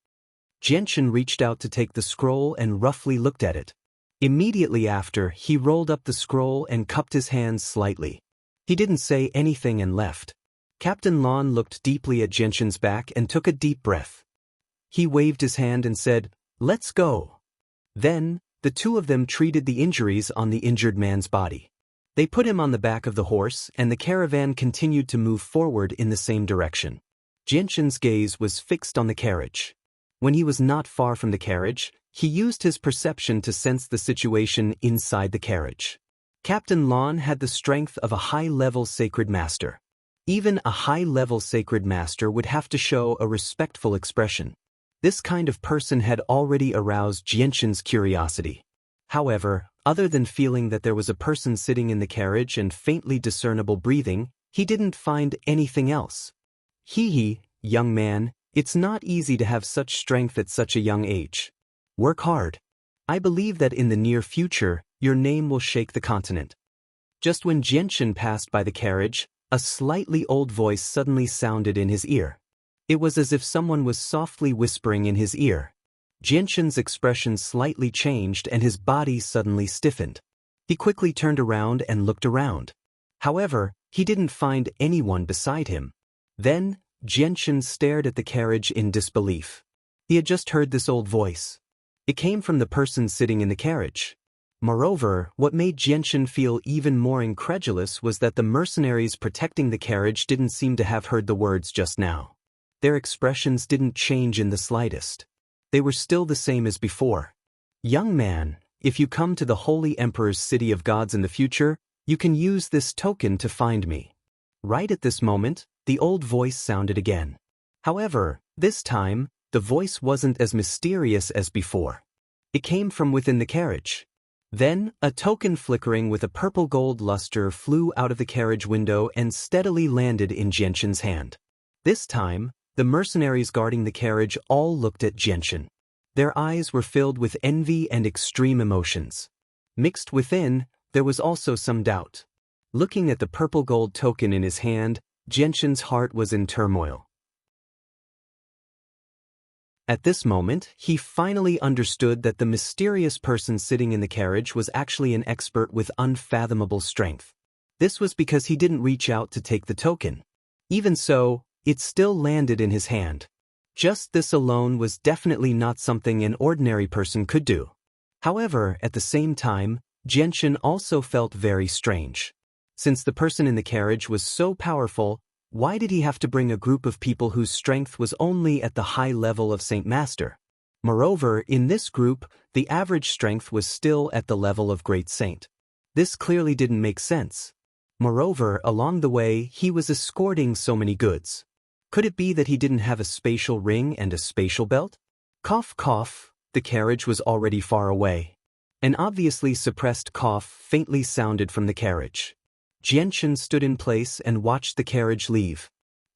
Jianshan reached out to take the scroll and roughly looked at it. Immediately after, he rolled up the scroll and cupped his hands slightly. He didn't say anything and left. Captain Lan looked deeply at Jianshan's back and took a deep breath. He waved his hand and said, Let's go. Then, the two of them treated the injuries on the injured man's body. They put him on the back of the horse and the caravan continued to move forward in the same direction. Jianshan's gaze was fixed on the carriage. When he was not far from the carriage, he used his perception to sense the situation inside the carriage. Captain Lan had the strength of a high-level sacred master. Even a high-level sacred master would have to show a respectful expression. This kind of person had already aroused Jianshan's curiosity. However, other than feeling that there was a person sitting in the carriage and faintly discernible breathing, he didn't find anything else. Hee, young man, it's not easy to have such strength at such a young age. Work hard. I believe that in the near future, your name will shake the continent. Just when Jianshan passed by the carriage, a slightly old voice suddenly sounded in his ear. It was as if someone was softly whispering in his ear. Jianshan's expression slightly changed and his body suddenly stiffened. He quickly turned around and looked around. However, he didn't find anyone beside him. Then, Jianshan stared at the carriage in disbelief. He had just heard this old voice. It came from the person sitting in the carriage. Moreover, what made Jianshan feel even more incredulous was that the mercenaries protecting the carriage didn't seem to have heard the words just now. Their expressions didn't change in the slightest. They were still the same as before. Young man, if you come to the Holy Emperor's City of Gods in the future, you can use this token to find me. Right at this moment, the old voice sounded again. However, this time, the voice wasn't as mysterious as before. It came from within the carriage. Then, a token flickering with a purple gold luster flew out of the carriage window and steadily landed in Jianshan's hand. This time, the mercenaries guarding the carriage all looked at Jianshan. Their eyes were filled with envy and extreme emotions. Mixed within, there was also some doubt. Looking at the purple gold token in his hand, Jianshan's heart was in turmoil. At this moment, he finally understood that the mysterious person sitting in the carriage was actually an expert with unfathomable strength. This was because he didn't reach out to take the token. Even so, it still landed in his hand. Just this alone was definitely not something an ordinary person could do. However, at the same time, Jianshan also felt very strange. Since the person in the carriage was so powerful, why did he have to bring a group of people whose strength was only at the high level of Saint Master? Moreover, in this group, the average strength was still at the level of Great Saint. This clearly didn't make sense. Moreover, along the way, he was escorting so many goods. Could it be that he didn't have a spatial ring and a spatial belt? Cough, cough, the carriage was already far away. An obviously suppressed cough faintly sounded from the carriage. Jianshan stood in place and watched the carriage leave.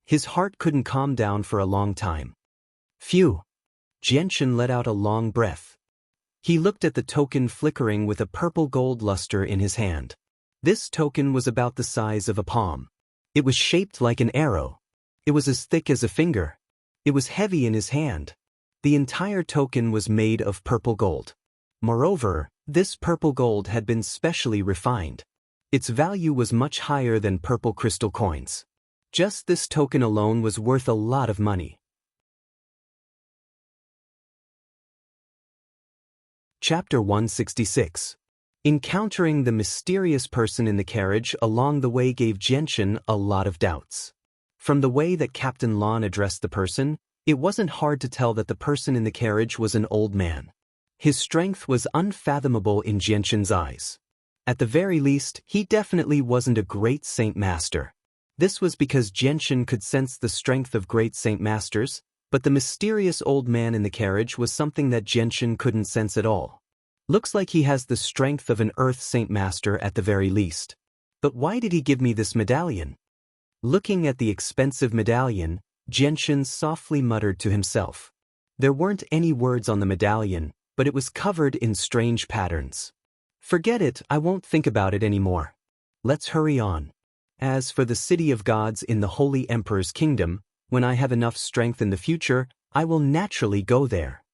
His heart couldn't calm down for a long time. Phew! Jianshan let out a long breath. He looked at the token flickering with a purple gold luster in his hand. This token was about the size of a palm. It was shaped like an arrow. It was as thick as a finger. It was heavy in his hand. The entire token was made of purple gold. Moreover, this purple gold had been specially refined. Its value was much higher than purple crystal coins. Just this token alone was worth a lot of money. Chapter 166. Encountering the mysterious person in the carriage along the way gave Jianchen a lot of doubts. From the way that Captain Lan addressed the person, it wasn't hard to tell that the person in the carriage was an old man. His strength was unfathomable in Jianchen's eyes. At the very least, he definitely wasn't a great Saint Master. This was because Jianchen could sense the strength of great Saint Masters, but the mysterious old man in the carriage was something that Jianchen couldn't sense at all. Looks like he has the strength of an Earth Saint Master at the very least. But why did he give me this medallion? Looking at the expensive medallion, Jianchen softly muttered to himself. There weren't any words on the medallion, but it was covered in strange patterns. Forget it, I won't think about it anymore. Let's hurry on. As for the city of gods in the Holy Emperor's kingdom, when I have enough strength in the future, I will naturally go there.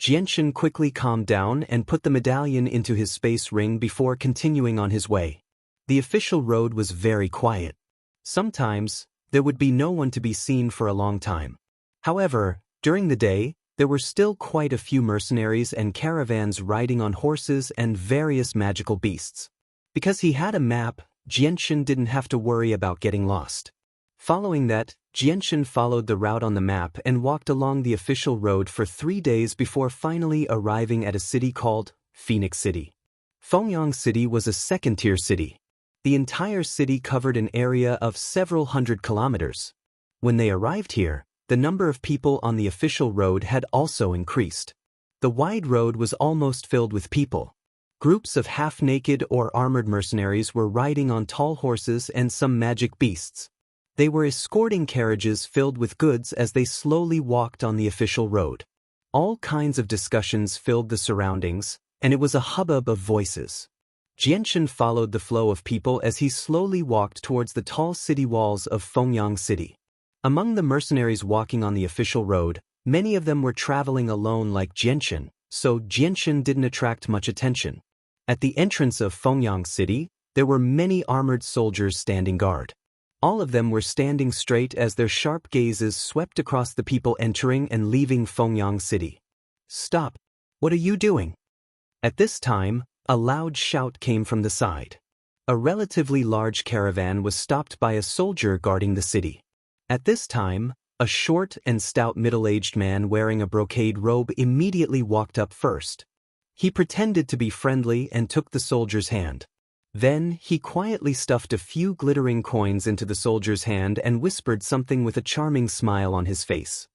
Jianchen quickly calmed down and put the medallion into his space ring before continuing on his way. The official road was very quiet. Sometimes, there would be no one to be seen for a long time. However, during the day, there were still quite a few mercenaries and caravans riding on horses and various magical beasts. Because he had a map, Jianchen didn't have to worry about getting lost. Following that, Jianchen followed the route on the map and walked along the official road for 3 days before finally arriving at a city called Phoenix City. Fengyang City was a second-tier city. The entire city covered an area of several hundred kilometers. When they arrived here, the number of people on the official road had also increased. The wide road was almost filled with people. Groups of half-naked or armored mercenaries were riding on tall horses and some magic beasts. They were escorting carriages filled with goods as they slowly walked on the official road. All kinds of discussions filled the surroundings, and it was a hubbub of voices. Jianchen followed the flow of people as he slowly walked towards the tall city walls of Fengyang City. Among the mercenaries walking on the official road, many of them were traveling alone like Jianchen, so Jianchen didn't attract much attention. At the entrance of Fengyang City, there were many armored soldiers standing guard. All of them were standing straight as their sharp gazes swept across the people entering and leaving Fengyang City. "Stop! What are you doing?" At this time, a loud shout came from the side. A relatively large caravan was stopped by a soldier guarding the city. At this time, a short and stout middle-aged man wearing a brocade robe immediately walked up first. He pretended to be friendly and took the soldier's hand. Then, he quietly stuffed a few glittering coins into the soldier's hand and whispered something with a charming smile on his face.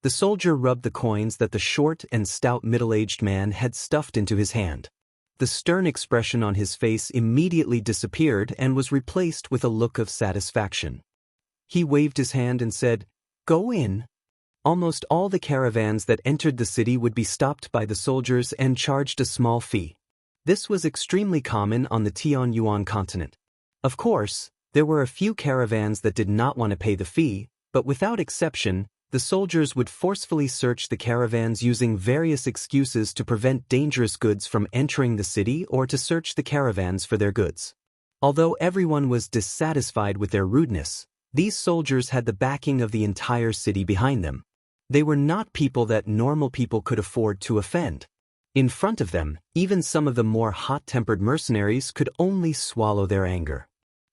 The soldier rubbed the coins that the short and stout middle-aged man had stuffed into his hand. The stern expression on his face immediately disappeared and was replaced with a look of satisfaction. He waved his hand and said, "Go in." Almost all the caravans that entered the city would be stopped by the soldiers and charged a small fee. This was extremely common on the Tianyuan continent. Of course, there were a few caravans that did not want to pay the fee, but without exception, the soldiers would forcefully search the caravans using various excuses to prevent dangerous goods from entering the city or to search the caravans for their goods. Although everyone was dissatisfied with their rudeness, these soldiers had the backing of the entire city behind them. They were not people that normal people could afford to offend. In front of them, even some of the more hot-tempered mercenaries could only swallow their anger.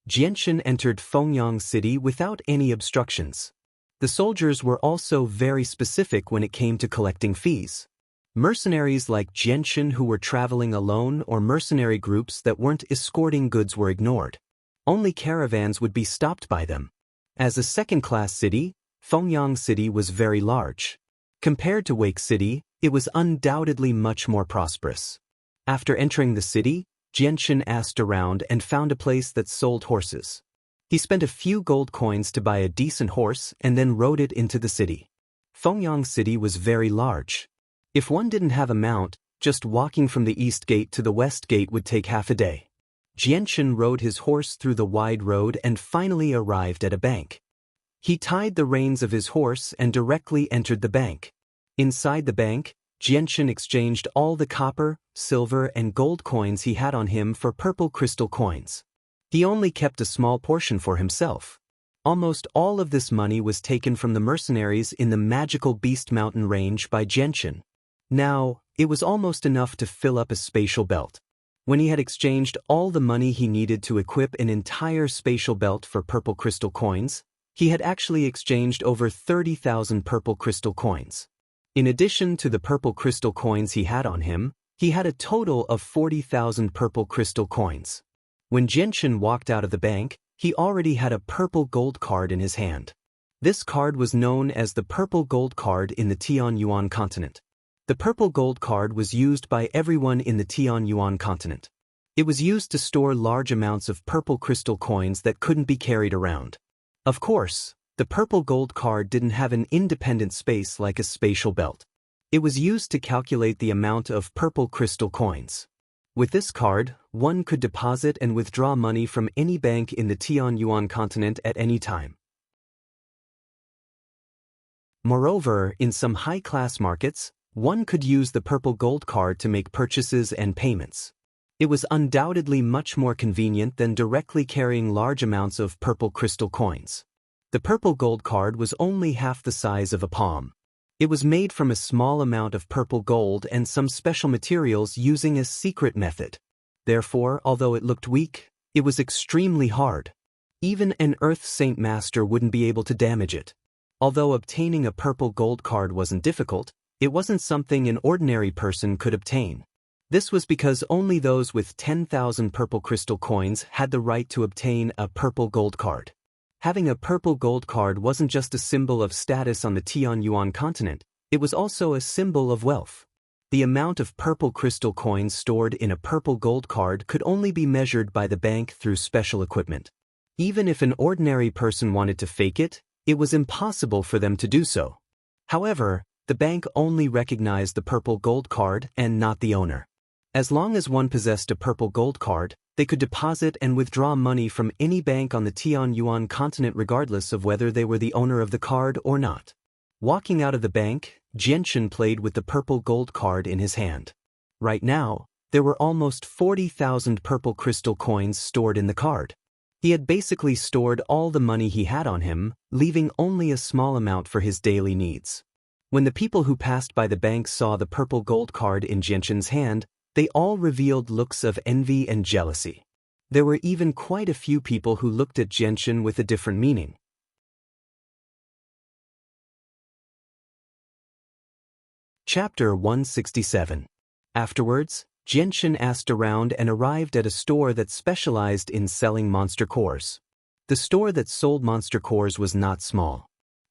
Jianchen entered Fengyang City without any obstructions. The soldiers were also very specific when it came to collecting fees. Mercenaries like Jianchen who were traveling alone or mercenary groups that weren't escorting goods were ignored. Only caravans would be stopped by them. As a second-class city, Fengyang City was very large. Compared to Wake City, it was undoubtedly much more prosperous. After entering the city, Jianchen asked around and found a place that sold horses. He spent a few gold coins to buy a decent horse and then rode it into the city. Fengyang City was very large. If one didn't have a mount, just walking from the east gate to the west gate would take half a day. Jianchen rode his horse through the wide road and finally arrived at a bank. He tied the reins of his horse and directly entered the bank. Inside the bank, Jianchen exchanged all the copper, silver, and gold coins he had on him for purple crystal coins. He only kept a small portion for himself. Almost all of this money was taken from the mercenaries in the magical Beast Mountain range by Genshin. Now, it was almost enough to fill up a spatial belt. When he had exchanged all the money he needed to equip an entire spatial belt for purple crystal coins, he had actually exchanged over 30,000 purple crystal coins. In addition to the purple crystal coins he had on him, he had a total of 40,000 purple crystal coins. When Genshin walked out of the bank, he already had a purple gold card in his hand. This card was known as the purple gold card in the Tianyuan continent. The purple gold card was used by everyone in the Tianyuan continent. It was used to store large amounts of purple crystal coins that couldn't be carried around. Of course, the purple gold card didn't have an independent space like a spatial belt. It was used to calculate the amount of purple crystal coins. With this card, one could deposit and withdraw money from any bank in the Tianyuan continent at any time. Moreover, in some high-class markets, one could use the purple gold card to make purchases and payments. It was undoubtedly much more convenient than directly carrying large amounts of purple crystal coins. The purple gold card was only half the size of a palm. It was made from a small amount of purple gold and some special materials using a secret method. Therefore, although it looked weak, it was extremely hard. Even an Earth Saint Master wouldn't be able to damage it. Although obtaining a purple gold card wasn't difficult, it wasn't something an ordinary person could obtain. This was because only those with 10,000 purple crystal coins had the right to obtain a purple gold card. Having a purple gold card wasn't just a symbol of status on the Tianyuan continent, it was also a symbol of wealth. The amount of purple crystal coins stored in a purple gold card could only be measured by the bank through special equipment. Even if an ordinary person wanted to fake it, it was impossible for them to do so. However, the bank only recognized the purple gold card and not the owner. As long as one possessed a purple gold card, they could deposit and withdraw money from any bank on the Tianyuan continent regardless of whether they were the owner of the card or not. Walking out of the bank, Genshin played with the purple gold card in his hand. Right now, there were almost 40,000 purple crystal coins stored in the card. He had basically stored all the money he had on him, leaving only a small amount for his daily needs. When the people who passed by the bank saw the purple gold card in Genshin's hand, they all revealed looks of envy and jealousy. There were even quite a few people who looked at Genshin with a different meaning. Chapter 167. Afterwards, Genshin asked around and arrived at a store that specialized in selling monster cores. The store that sold monster cores was not small.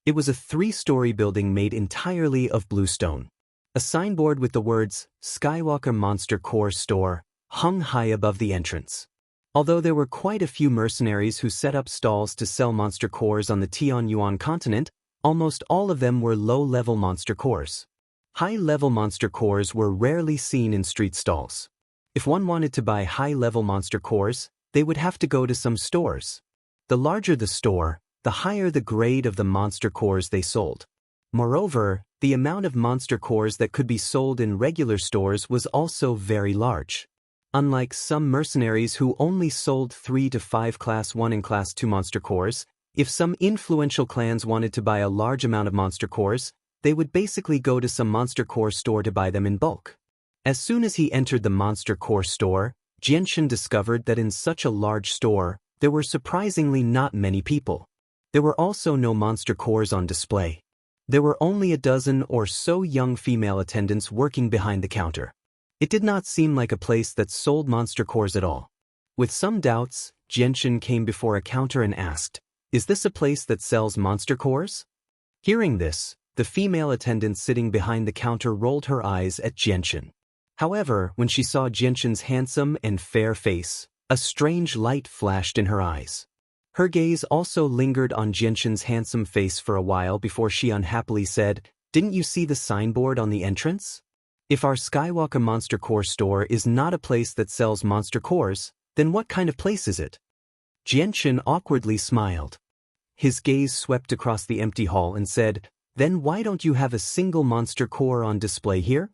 It was a 3-story building made entirely of bluestone. A signboard with the words, Skywalker Monster Core Store, hung high above the entrance. Although there were quite a few mercenaries who set up stalls to sell monster cores on the Tianyuan continent, almost all of them were low-level monster cores. High-level monster cores were rarely seen in street stalls. If one wanted to buy high-level monster cores, they would have to go to some stores. The larger the store, the higher the grade of the monster cores they sold. Moreover, the amount of monster cores that could be sold in regular stores was also very large. Unlike some mercenaries who only sold 3 to 5 Class 1 and Class 2 monster cores, if some influential clans wanted to buy a large amount of monster cores, they would basically go to some monster core store to buy them in bulk. As soon as he entered the monster core store, Genshin discovered that in such a large store, there were surprisingly not many people. There were also no monster cores on display. There were only a dozen or so young female attendants working behind the counter. It did not seem like a place that sold monster cores at all. With some doubts, Genshin came before a counter and asked, "Is this a place that sells monster cores?" Hearing this, the female attendant sitting behind the counter rolled her eyes at Genshin. However, when she saw Genshin's handsome and fair face, a strange light flashed in her eyes. Her gaze also lingered on Genshin's handsome face for a while before she unhappily said, "Didn't you see the signboard on the entrance? If our Skywalker Monster Core store is not a place that sells monster cores, then what kind of place is it?" Genshin awkwardly smiled. His gaze swept across the empty hall and said, "Then why don't you have a single monster core on display here?"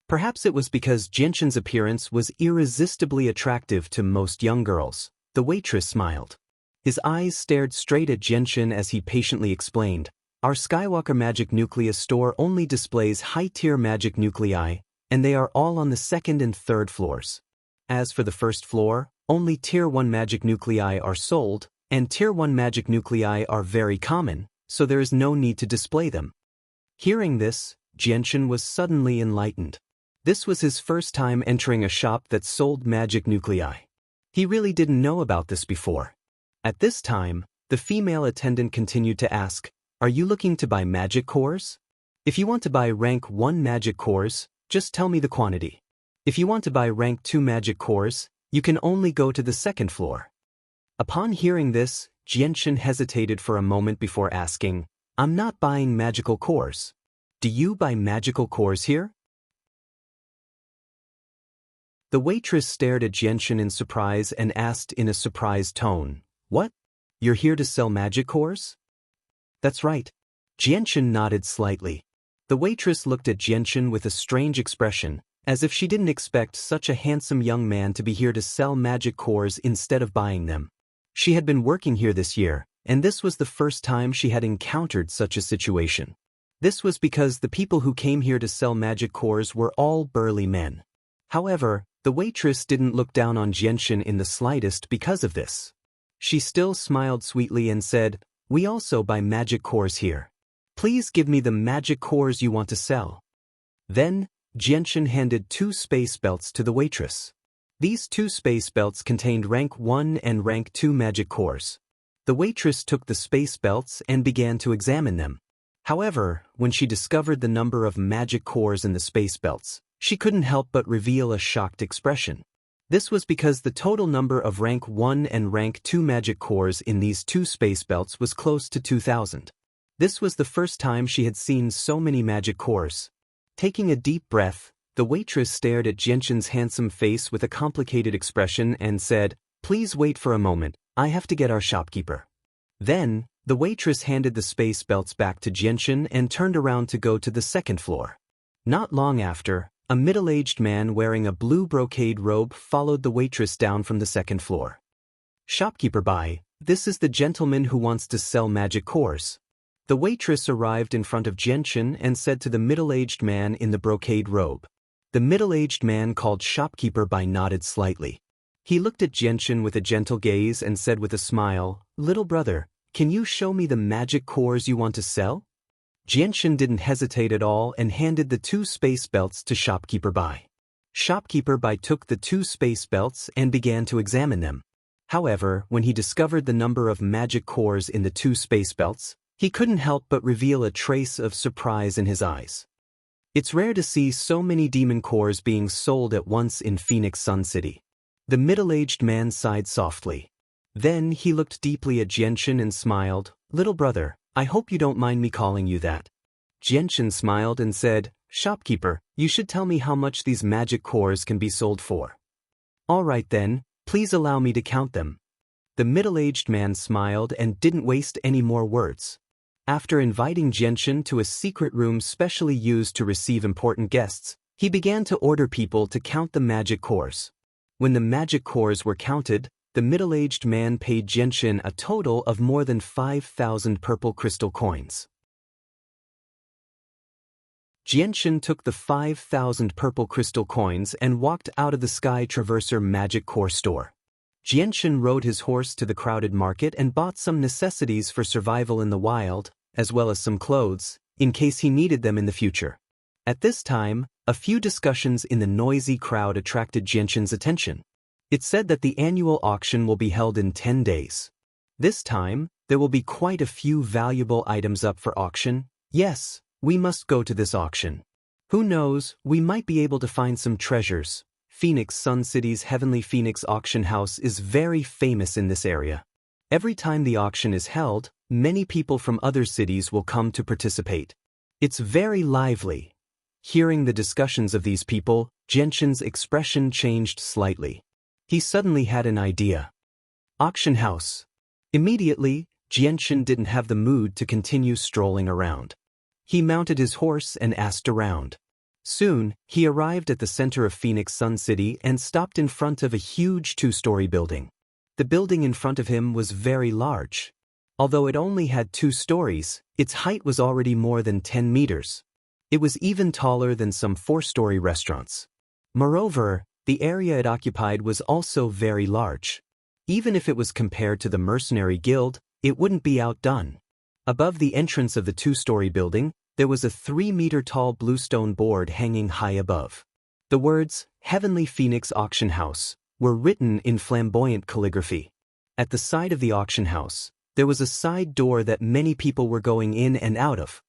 Perhaps it was because Genshin's appearance was irresistibly attractive to most young girls. The waitress smiled. His eyes stared straight at Jianshan as he patiently explained, "Our Skywalker Magic Nucleus store only displays high-tier magic nuclei, and they are all on the second and third floors. As for the first floor, only Tier 1 magic nuclei are sold, and Tier 1 magic nuclei are very common, so there is no need to display them." Hearing this, Jianshan was suddenly enlightened. This was his first time entering a shop that sold magic nuclei. He really didn't know about this before. At this time, the female attendant continued to ask, "Are you looking to buy magic cores? If you want to buy rank 1 magic cores, just tell me the quantity. If you want to buy rank 2 magic cores, you can only go to the second floor." Upon hearing this, Jianshan hesitated for a moment before asking, "I'm not buying magical cores. Do you buy magical cores here?" The waitress stared at Jianshan in surprise and asked in a surprised tone, "What? You're here to sell magic cores?" "That's right." Jianshan nodded slightly. The waitress looked at Jianshan with a strange expression, as if she didn't expect such a handsome young man to be here to sell magic cores instead of buying them. She had been working here this year, and this was the first time she had encountered such a situation. This was because the people who came here to sell magic cores were all burly men. However, the waitress didn't look down on Jianshan in the slightest because of this. She still smiled sweetly and said, "We also buy magic cores here. Please give me the magic cores you want to sell." Then, Jianshan handed 2 space belts to the waitress. These 2 space belts contained rank 1 and rank 2 magic cores. The waitress took the space belts and began to examine them. However, when she discovered the number of magic cores in the space belts, she couldn't help but reveal a shocked expression. This was because the total number of rank 1 and rank 2 magic cores in these 2 space belts was close to 2,000. This was the first time she had seen so many magic cores. Taking a deep breath, the waitress stared at Jianshan's handsome face with a complicated expression and said, "Please wait for a moment, I have to get our shopkeeper." Then, the waitress handed the space belts back to Jianshan and turned around to go to the second floor. Not long after, a middle-aged man wearing a blue brocade robe followed the waitress down from the second floor. "Shopkeeper Bai, this is the gentleman who wants to sell magic cores." The waitress arrived in front of Jianshan and said to the middle-aged man in the brocade robe. The middle-aged man called Shopkeeper Bai nodded slightly. He looked at Jianshan with a gentle gaze and said with a smile, "Little brother, can you show me the magic cores you want to sell?" Jianshan didn't hesitate at all and handed the 2 space belts to Shopkeeper Bai. Shopkeeper Bai took the 2 space belts and began to examine them. However, when he discovered the number of magic cores in the 2 space belts, he couldn't help but reveal a trace of surprise in his eyes. It's rare to see so many demon cores being sold at once in Phoenix Sun City. The middle-aged man sighed softly. Then he looked deeply at Jianshan and smiled, "Little brother, I hope you don't mind me calling you that." Jianshan smiled and said, "Shopkeeper, you should tell me how much these magic cores can be sold for." "All right then, please allow me to count them." The middle-aged man smiled and didn't waste any more words. After inviting Jianshan to a secret room specially used to receive important guests, he began to order people to count the magic cores. When the magic cores were counted, the middle-aged man paid Jianshan a total of more than 5,000 purple crystal coins. Jianshan took the 5,000 purple crystal coins and walked out of the Sky Traverser magic core store. Jianshan rode his horse to the crowded market and bought some necessities for survival in the wild, as well as some clothes, in case he needed them in the future. At this time, a few discussions in the noisy crowd attracted Jianshan's attention. It said that the annual auction will be held in 10 days. This time, there will be quite a few valuable items up for auction. Yes, we must go to this auction. Who knows, we might be able to find some treasures. Phoenix Sun City's Heavenly Phoenix Auction House is very famous in this area. Every time the auction is held, many people from other cities will come to participate. It's very lively. Hearing the discussions of these people, Jianshan's expression changed slightly. He suddenly had an idea. Auction house. Immediately, Jianshan didn't have the mood to continue strolling around. He mounted his horse and asked around. Soon, he arrived at the center of Phoenix Sun City and stopped in front of a huge 2-story building. The building in front of him was very large. Although it only had 2 stories, its height was already more than 10 meters. It was even taller than some 4-story restaurants. Moreover, the area it occupied was also very large. Even if it was compared to the mercenary guild, it wouldn't be outdone. Above the entrance of the 2-story building, there was a 3-meter-tall bluestone board hanging high above. The words, Heavenly Phoenix Auction House, were written in flamboyant calligraphy. At the side of the auction house, there was a side door that many people were going in and out of.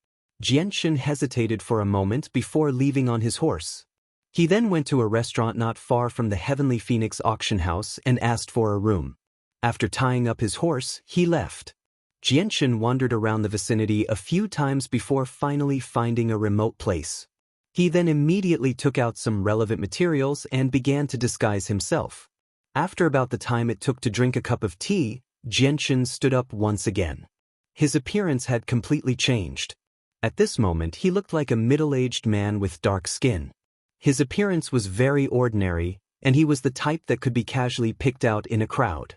Xianxia hesitated for a moment before leaving on his horse. He then went to a restaurant not far from the Heavenly Phoenix Auction House and asked for a room. After tying up his horse, he left. Xianxia wandered around the vicinity a few times before finally finding a remote place. He then immediately took out some relevant materials and began to disguise himself. After about the time it took to drink a cup of tea, Xianxia stood up once again. His appearance had completely changed. At this moment he looked like a middle-aged man with dark skin. His appearance was very ordinary, and he was the type that could be casually picked out in a crowd.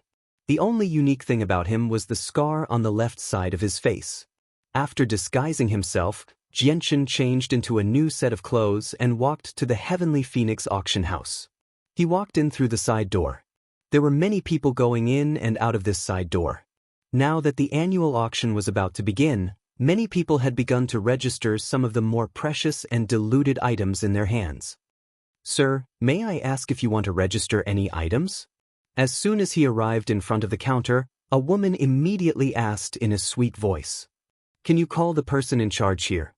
The only unique thing about him was the scar on the left side of his face. After disguising himself, Xianxia changed into a new set of clothes and walked to the Heavenly Phoenix Auction House. He walked in through the side door. There were many people going in and out of this side door. Now that the annual auction was about to begin, many people had begun to register some of the more precious and diluted items in their hands. "Sir, may I ask if you want to register any items?" As soon as he arrived in front of the counter, a woman immediately asked in a sweet voice, "Can you call the person in charge here?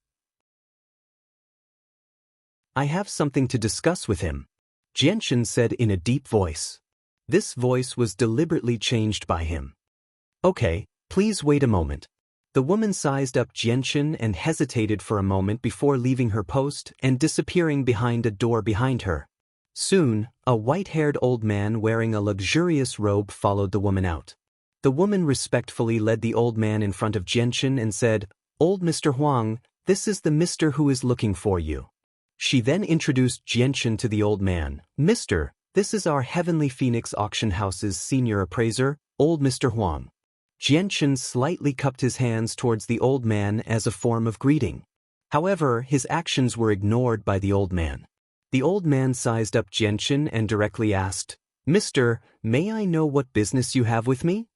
I have something to discuss with him," Xianxia said in a deep voice. This voice was deliberately changed by him. "Okay, please wait a moment." The woman sized up Xianxia and hesitated for a moment before leaving her post and disappearing behind a door behind her. Soon, a white-haired old man wearing a luxurious robe followed the woman out. The woman respectfully led the old man in front of Xianxia and said, "Old Mr. Huang, this is the Mr. who is looking for you." She then introduced Xianxia to the old man. "Mr., this is our Heavenly Phoenix Auction House's senior appraiser, old Mr. Huang." Xianxia slightly cupped his hands towards the old man as a form of greeting. However, his actions were ignored by the old man. The old man sized up Xianxia and directly asked, "Mister, may I know what business you have with me?"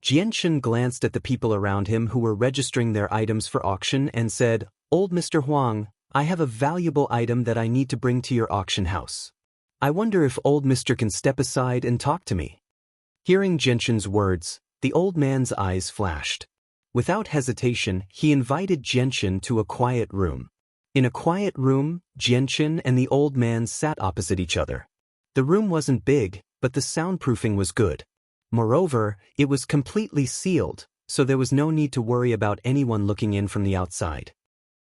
Xianxia glanced at the people around him who were registering their items for auction and said, "Old Mr. Huang, I have a valuable item that I need to bring to your auction house. I wonder if old Mr. can step aside and talk to me." Hearing Xianxia's words, the old man's eyes flashed. Without hesitation, he invited Xianxia to a quiet room. In a quiet room, Xianxia and the old man sat opposite each other. The room wasn't big, but the soundproofing was good. Moreover, it was completely sealed, so there was no need to worry about anyone looking in from the outside.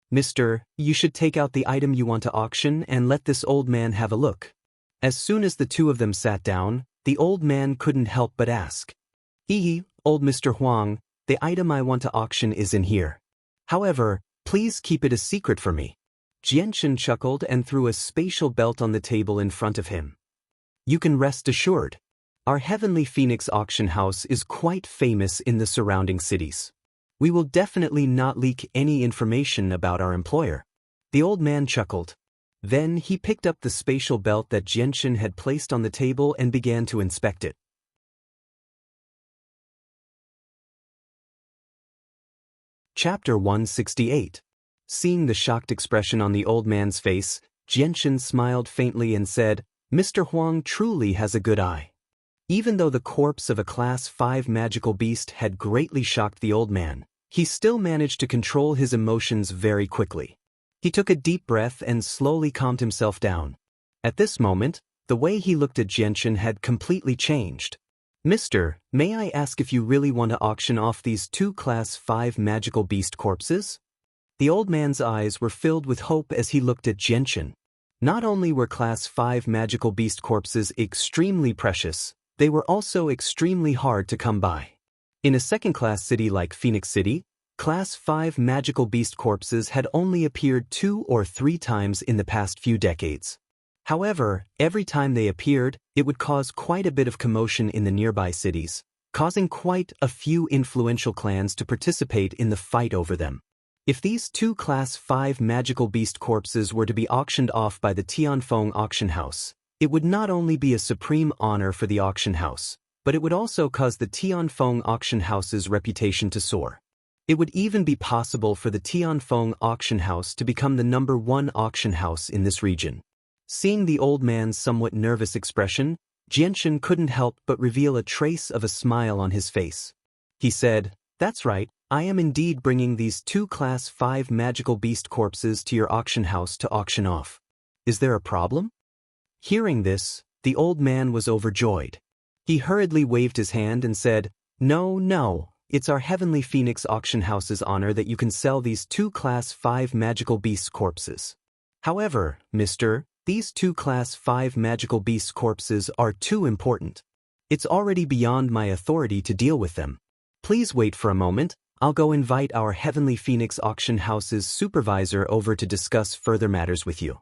"Mister, you should take out the item you want to auction and let this old man have a look." As soon as the two of them sat down, the old man couldn't help but ask, "Old Mr. Huang, the item I want to auction is in here. However, please keep it a secret for me." Xianxia chuckled and threw a spatial belt on the table in front of him. "You can rest assured. Our Heavenly Phoenix Auction House is quite famous in the surrounding cities. We will definitely not leak any information about our employer." The old man chuckled. Then he picked up the spatial belt that Xianxia had placed on the table and began to inspect it. Chapter 168. Seeing the shocked expression on the old man's face, Xianxia smiled faintly and said, "Mr. Huang truly has a good eye." Even though the corpse of a Class 5 magical beast had greatly shocked the old man, he still managed to control his emotions very quickly. He took a deep breath and slowly calmed himself down. At this moment, the way he looked at Xianxia had completely changed. "Mister, may I ask if you really want to auction off these 2 Class 5 magical beast corpses?" The old man's eyes were filled with hope as he looked at Xianxia. Not only were Class 5 magical beast corpses extremely precious, they were also extremely hard to come by. In a second-class city like Phoenix City, Class 5 magical beast corpses had only appeared 2 or 3 times in the past few decades. However, every time they appeared, it would cause quite a bit of commotion in the nearby cities, causing quite a few influential clans to participate in the fight over them. If these two Class 5 magical beast corpses were to be auctioned off by the Tianfeng auction house, it would not only be a supreme honor for the auction house, but it would also cause the Tianfeng auction house's reputation to soar. It would even be possible for the Tianfeng auction house to become the #1 auction house in this region. Seeing the old man's somewhat nervous expression, Xianxia couldn't help but reveal a trace of a smile on his face. He said, "That's right, I am indeed bringing these two Class 5 magical beast corpses to your auction house to auction off. Is there a problem?" Hearing this, the old man was overjoyed. He hurriedly waved his hand and said, No, it's our Heavenly Phoenix auction house's honor that you can sell these two Class 5 magical beast corpses. However, mister, these two Class 5 magical beast corpses are too important. It's already beyond my authority to deal with them. Please wait for a moment, I'll go invite our Heavenly Phoenix auction house's supervisor over to discuss further matters with you.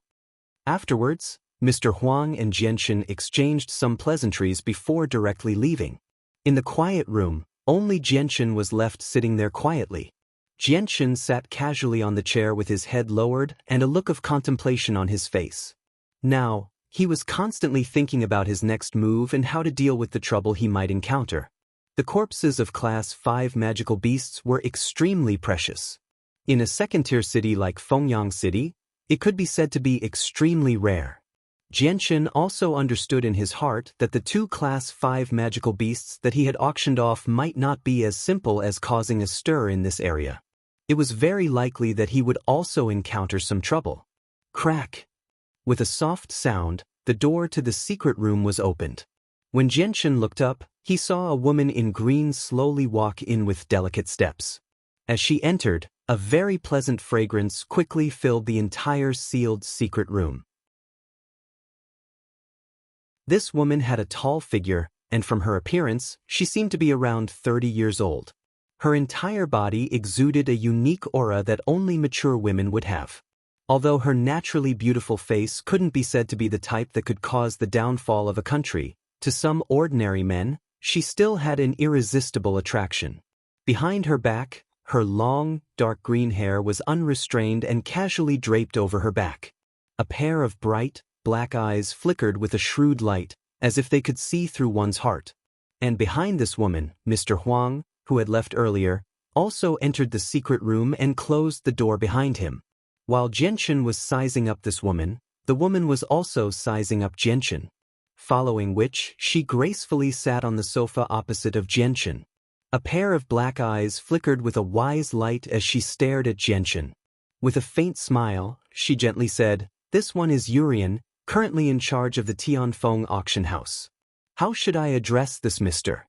Afterwards, Mr. Huang and Xianxia exchanged some pleasantries before directly leaving. In the quiet room, only Xianxia was left sitting there quietly. Xianxia sat casually on the chair with his head lowered and a look of contemplation on his face. Now, he was constantly thinking about his next move and how to deal with the trouble he might encounter. The corpses of Class 5 magical beasts were extremely precious. In a second-tier city like Fengyang City, it could be said to be extremely rare. Xianxia also understood in his heart that the two Class 5 magical beasts that he had auctioned off might not be as simple as causing a stir in this area. It was very likely that he would also encounter some trouble. Crack! With a soft sound, the door to the secret room was opened. When Xianxia looked up, he saw a woman in green slowly walk in with delicate steps. As she entered, a very pleasant fragrance quickly filled the entire sealed secret room. This woman had a tall figure, and from her appearance, she seemed to be around 30 years old. Her entire body exuded a unique aura that only mature women would have. Although her naturally beautiful face couldn't be said to be the type that could cause the downfall of a country, to some ordinary men, she still had an irresistible attraction. Behind her back, her long, dark green hair was unrestrained and casually draped over her back. A pair of bright, black eyes flickered with a shrewd light, as if they could see through one's heart. And behind this woman, Mr. Huang, who had left earlier, also entered the secret room and closed the door behind him. While Xianxia was sizing up this woman, the woman was also sizing up Xianxia. Following which, she gracefully sat on the sofa opposite of Xianxia. A pair of black eyes flickered with a wise light as she stared at Xianxia. With a faint smile, she gently said, "This one is Yurian, currently in charge of the Tianfeng auction house. How should I address this mister?"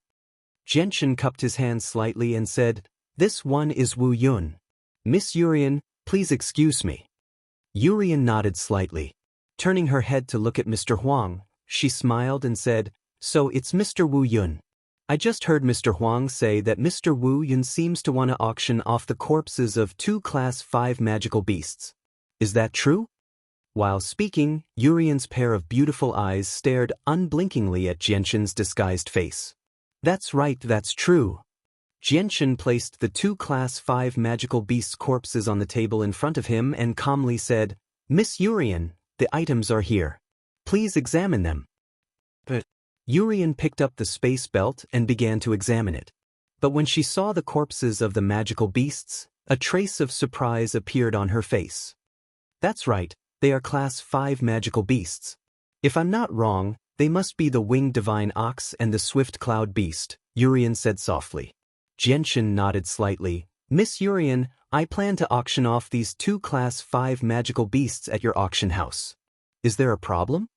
Xianxia cupped his hand slightly and said, "This one is Wu Yun. Miss Yurian, please excuse me." Yurian nodded slightly. Turning her head to look at Mr. Huang, she smiled and said, "So it's Mr. Wu Yun. I just heard Mr. Huang say that Mr. Wu Yun seems to want to auction off the corpses of two Class 5 magical beasts. Is that true?" While speaking, Yurian's pair of beautiful eyes stared unblinkingly at Xianxia's disguised face. "That's right, that's true." Xianxia placed the two Class 5 magical beasts' corpses on the table in front of him and calmly said, "Miss Yurian, the items are here. Please examine them." But Yurian picked up the space belt and began to examine it. But when she saw the corpses of the magical beasts, a trace of surprise appeared on her face. "That's right, they are Class 5 magical beasts. If I'm not wrong, they must be the winged divine ox and the swift cloud beast," Yurian said softly. Xianxia nodded slightly. "Miss Yurian, I plan to auction off these two Class 5 magical beasts at your auction house. Is there a problem?"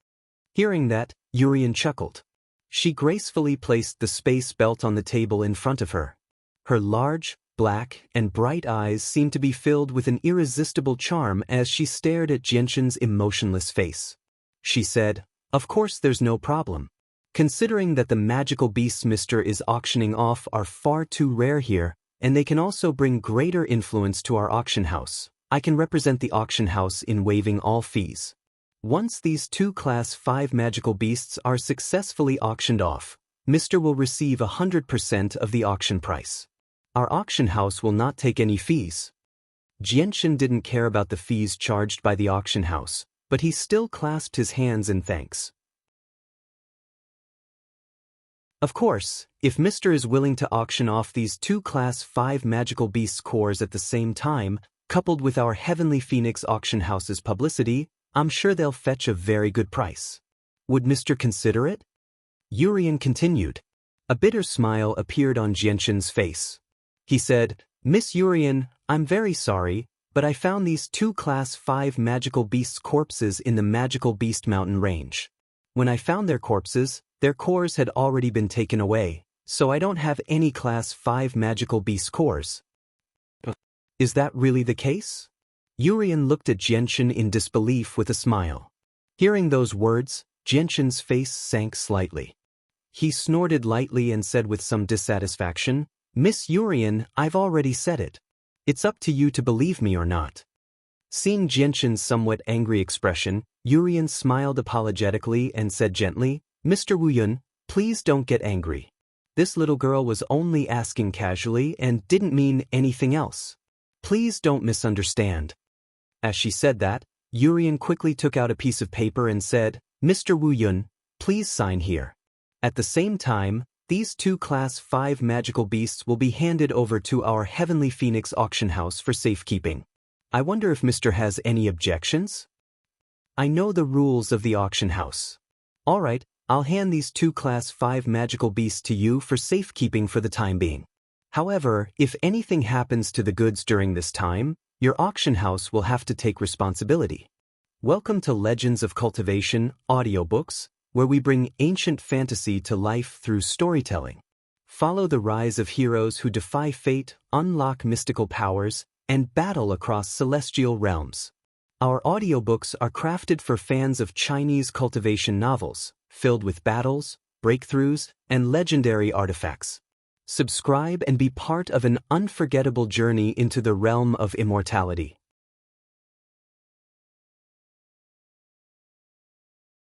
Hearing that, Yurian chuckled. She gracefully placed the space belt on the table in front of her. Her large, black, and bright eyes seemed to be filled with an irresistible charm as she stared at Xianxia's emotionless face. She said, "Of course there's no problem. Considering that the magical beasts Mr. is auctioning off are far too rare here, and they can also bring greater influence to our auction house, I can represent the auction house in waiving all fees." Once these two Class 5 magical beasts are successfully auctioned off, Mr. will receive 100% of the auction price. Our auction house will not take any fees. Xianxia didn't care about the fees charged by the auction house, but he still clasped his hands in thanks. Of course, if Mr. is willing to auction off these two Class 5 magical beasts' cores at the same time, coupled with our Heavenly Phoenix auction house's publicity, I'm sure they'll fetch a very good price. Would Mr. consider it? Urian continued. A bitter smile appeared on Xianxia's face. He said, Miss Urian, I'm very sorry, but I found these two Class 5 magical beasts' corpses in the Magical Beast Mountain range. When I found their corpses, their cores had already been taken away, so I don't have any Class 5 magical beast cores. Is that really the case? Urian looked at Xianxia in disbelief with a smile. Hearing those words, Xianxia's face sank slightly. He snorted lightly and said with some dissatisfaction, Miss Urian, I've already said it. It's up to you to believe me or not. Seeing Xianxia's somewhat angry expression, Urian smiled apologetically and said gently, Mr. Wuyun, please don't get angry. This little girl was only asking casually and didn't mean anything else. Please don't misunderstand. As she said that, Urian quickly took out a piece of paper and said, Mr. Wuyun, please sign here. At the same time, these two Class 5 magical beasts will be handed over to our Heavenly Phoenix auction house for safekeeping. I wonder if Mr. has any objections? I know the rules of the auction house. All right, I'll hand these two Class 5 magical beasts to you for safekeeping for the time being. However, if anything happens to the goods during this time, your auction house will have to take responsibility. Welcome to Legends of Cultivation audiobooks, where we bring ancient fantasy to life through storytelling. Follow the rise of heroes who defy fate, unlock mystical powers, and battle across celestial realms. Our audiobooks are crafted for fans of Chinese cultivation novels, filled with battles, breakthroughs, and legendary artifacts. Subscribe and be part of an unforgettable journey into the realm of immortality.